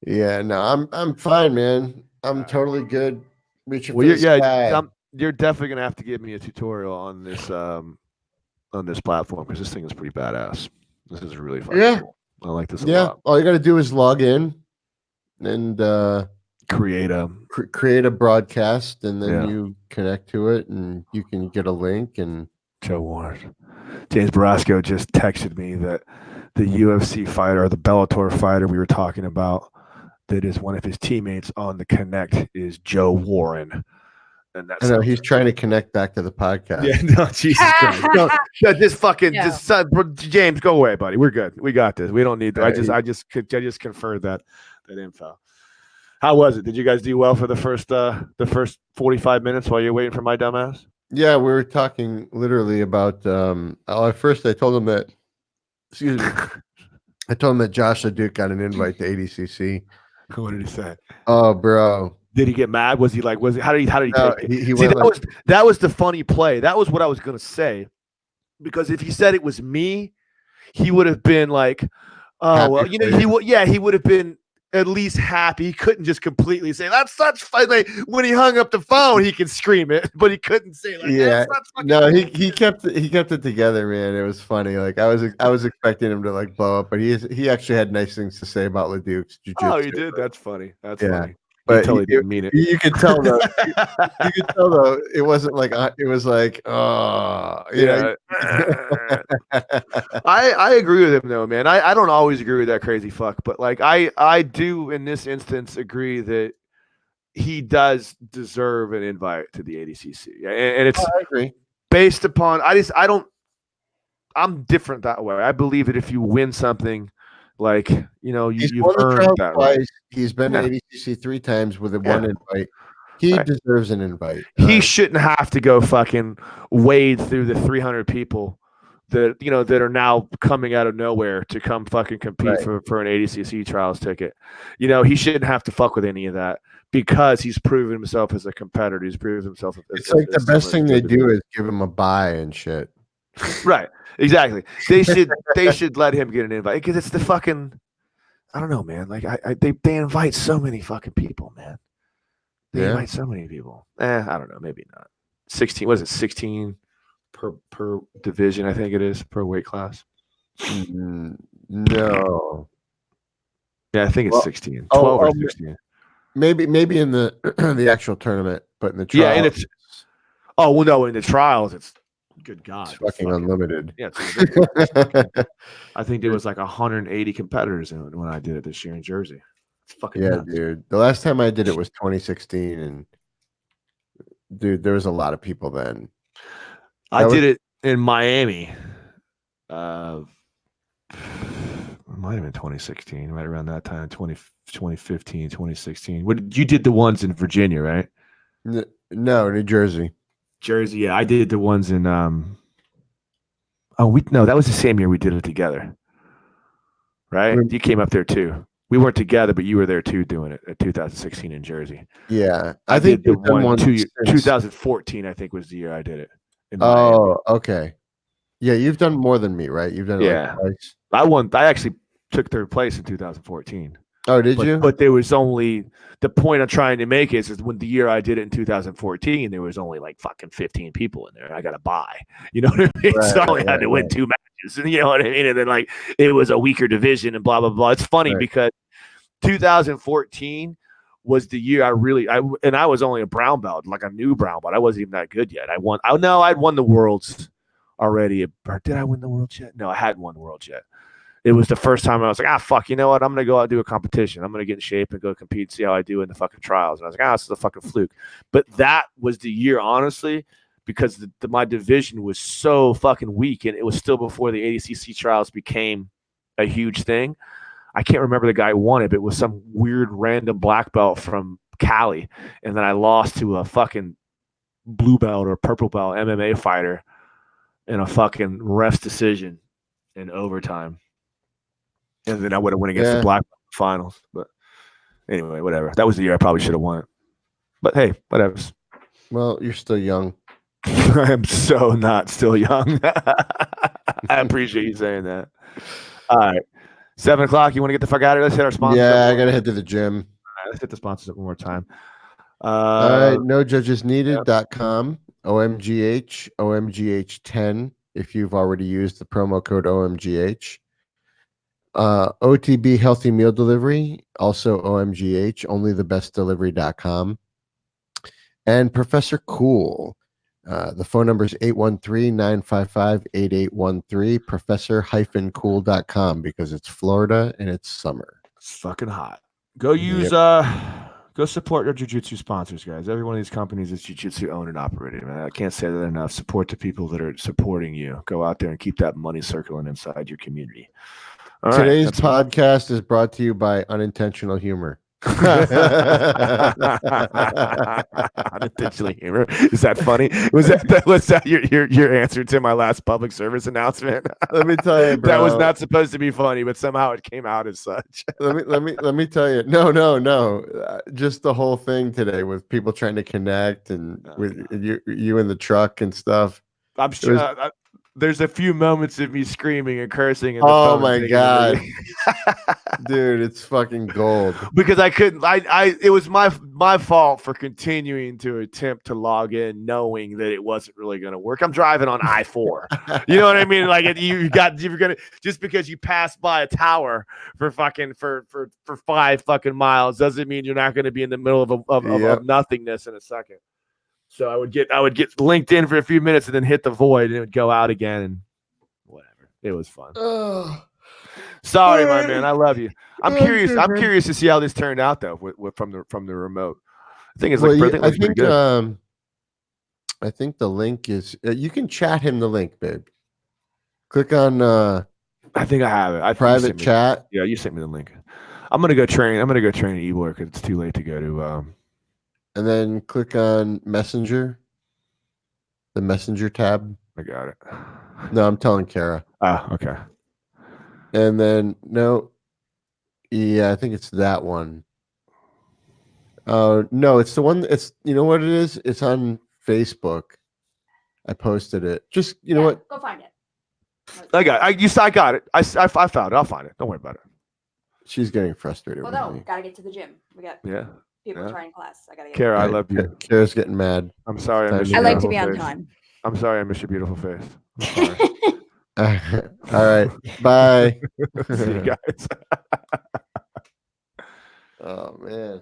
Yeah, no, I'm fine, man. I'm totally good. Reaching Well, for the sky. You're definitely gonna have to give me a tutorial on this platform because this thing is pretty badass. This is really fun. Yeah. Cool. I like this a Yeah, lot. all you got to do is log in and Create a broadcast, and then you connect to it, and you can get a link. And Joe Warren, James Brasco just texted me that the UFC fighter or the Bellator fighter we were talking about that is one of his teammates on the Connect is Joe Warren. And that's I know he's trying to connect back to the podcast. Yeah, no, Jesus Christ. No, just fucking James, go away, buddy. We're good. We got this. We don't need that. I just conferred that info. How was it? Did you guys do well for the first 45 minutes while you're waiting for my dumbass? Yeah, we were talking literally about at first I told him that I told him that Josh Leduc got an invite to ADCC. What did he say? Oh, bro. Did he get mad? Was he how did he take it? He See, that was the funny play. That was what I was gonna say. Because if he said it was me, he would have been like, oh well, he would have been at least happy. He couldn't just completely say that's such fun. Like, when he hung up the phone, he could scream it, but he couldn't say he kept it together, man. It was funny. Like I was expecting him to like blow up, but he actually had nice things to say about Leduc's jiu-jitsu. Oh, he did. That's funny. That's funny. But he totally didn't mean it. You could tell though. You could tell though. It wasn't like it was like yeah. I agree with him though, man. I don't always agree with that crazy fuck, but like I do in this instance agree that he does deserve an invite to the ADCC, and it's I agree. based upon. I'm different that way. I believe that if you win something, like He's you've won the earned trials that twice. right. He's been Yeah. to ADCC 3 times with a Yeah. one invite. He Right. deserves an invite. He shouldn't have to go fucking wade through the 300 people that that are now coming out of nowhere to come fucking compete Right. for an ADCC trials ticket. He shouldn't have to fuck with any of that because he's proven himself as a competitor. He's proven himself. It's like the best thing they do is give him a buy and shit. Right. Exactly. They should let him get an invite because it's the fucking. I don't know, man. Like they invite so many fucking people, man. They invite so many people. I don't know. Maybe not. 16. What is it? 16 per division. I think it is per weight class. No. Yeah, I think it's 16. 12 or 16. Maybe in the the actual tournament, but in the trials, Yeah, and it's. Oh well, no. In the trials, it's good God, it's fucking unlimited. Yeah, it's I think there was like 180 competitors when I did it this year in Jersey. It's fucking nuts. Dude. The last time I did it was 2016, and dude, there was a lot of people then. I did it in Miami. It might have been 2016, right around that time, 2015, 2016. You did the ones in Virginia, right? No, New Jersey. Jersey, yeah. I did the ones in that was the same year we did it together. Right? You came up there too. We weren't together, but you were there too doing it at 2016 in Jersey. Yeah. I think the one 2014, I think, was the year I did it. Oh, okay. Yeah, you've done more than me, right? You've done it like twice. I actually took third place in 2014. Oh, did you? But there was only the point I'm trying to make is when the year I did it in 2014, there was only like fucking 15 people in there. I got to buy, you know what I mean? So I only had to win 2 matches, and you know what I mean? And then like it was a weaker division and blah blah blah. It's funny because 2014 was the year I was only a brown belt, like a new brown belt. I wasn't even that good yet. I'd won the worlds already. Or did I win the worlds yet? No, I hadn't won the worlds yet. It was the first time I was like, fuck, you know what? I'm going to go out and do a competition. I'm going to get in shape and go compete, see how I do in the fucking trials. And I was like, this is a fucking fluke. But that was the year, honestly, because my division was so fucking weak, and it was still before the ADCC trials became a huge thing. I can't remember the guy who won it, but it was some weird random black belt from Cali. And then I lost to a fucking blue belt or purple belt MMA fighter in a fucking ref's decision in overtime. And then I would have went against the black belt finals. But anyway, whatever. That was the year I probably should have won it. But hey, whatever. Well, you're still young. I am so not still young. I appreciate you saying that. All right. 7 o'clock. You want to get the fuck out of here? Let's hit our sponsors. Yeah, I got to head to the gym. All right, let's hit the sponsors up one more time. All right. NoJudgesNeeded.com. OMGH. OMGH10. If you've already used the promo code OMGH. OTB Healthy Meal Delivery. Also OMGH. OnlyTheBestDelivery.com. And Professor Cool. The phone number is 813-955-8813, professor-cool.com, because it's Florida and it's summer. It's fucking hot. Go support your jiu-jitsu sponsors, guys. Every one of these companies is jiu-jitsu owned and operated, man. I can't say that enough. Support the people that are supporting you. Go out there and keep that money circling inside your community. All Today's podcast is brought to you by Unintentional Humor. Unintentionally humor. Is that funny? Was that your answer to my last public service announcement? Let me tell you, bro. That was not supposed to be funny, but somehow it came out as such. let me tell you. No. Just the whole thing today with people trying to connect and with you in the truck and stuff. I'm sure. There's a few moments of me screaming and cursing. In the oh my god, dude, it's fucking gold. Because I couldn't. It was my fault for continuing to attempt to log in, knowing that it wasn't really going to work. I'm driving on I-4. You know what I mean? Like you're gonna just because you pass by a tower for 5 fucking miles doesn't mean you're not going to be in the middle of nothingness in a second. So I would get linked in for a few minutes and then hit the void, and it would go out again, and whatever. It was fun. Sorry, my man. I love you. I'm curious to see how this turned out though from the remote. I think it's Well, like you- I think it looks pretty good. I think the link is you can chat him the link, babe. Click on I think I have it. I think you private sent me- chat. Yeah, you sent me the link. I'm gonna go train. I'm gonna go train at Ebor because it's too late to go to. And then click on Messenger, the Messenger tab. I got it. No, I'm telling Kara. Ah, okay. And then no, yeah, I think it's that one. No, it's the one. It's you know what it is. It's on Facebook. I posted it. Just you know what? Go find it. I got. I got it. I found it. I'll find it. Don't worry about it. She's getting frustrated Well, with no, me. gotta get to the gym. We got Yeah, people yeah. trying class. I gotta get. Kara, I Right, love you. Kara's getting mad. I'm sorry. I I miss like your I like to beautiful be on face. time. I'm sorry. I miss your beautiful face. I'm sorry. All right. Bye. See you guys. Oh man.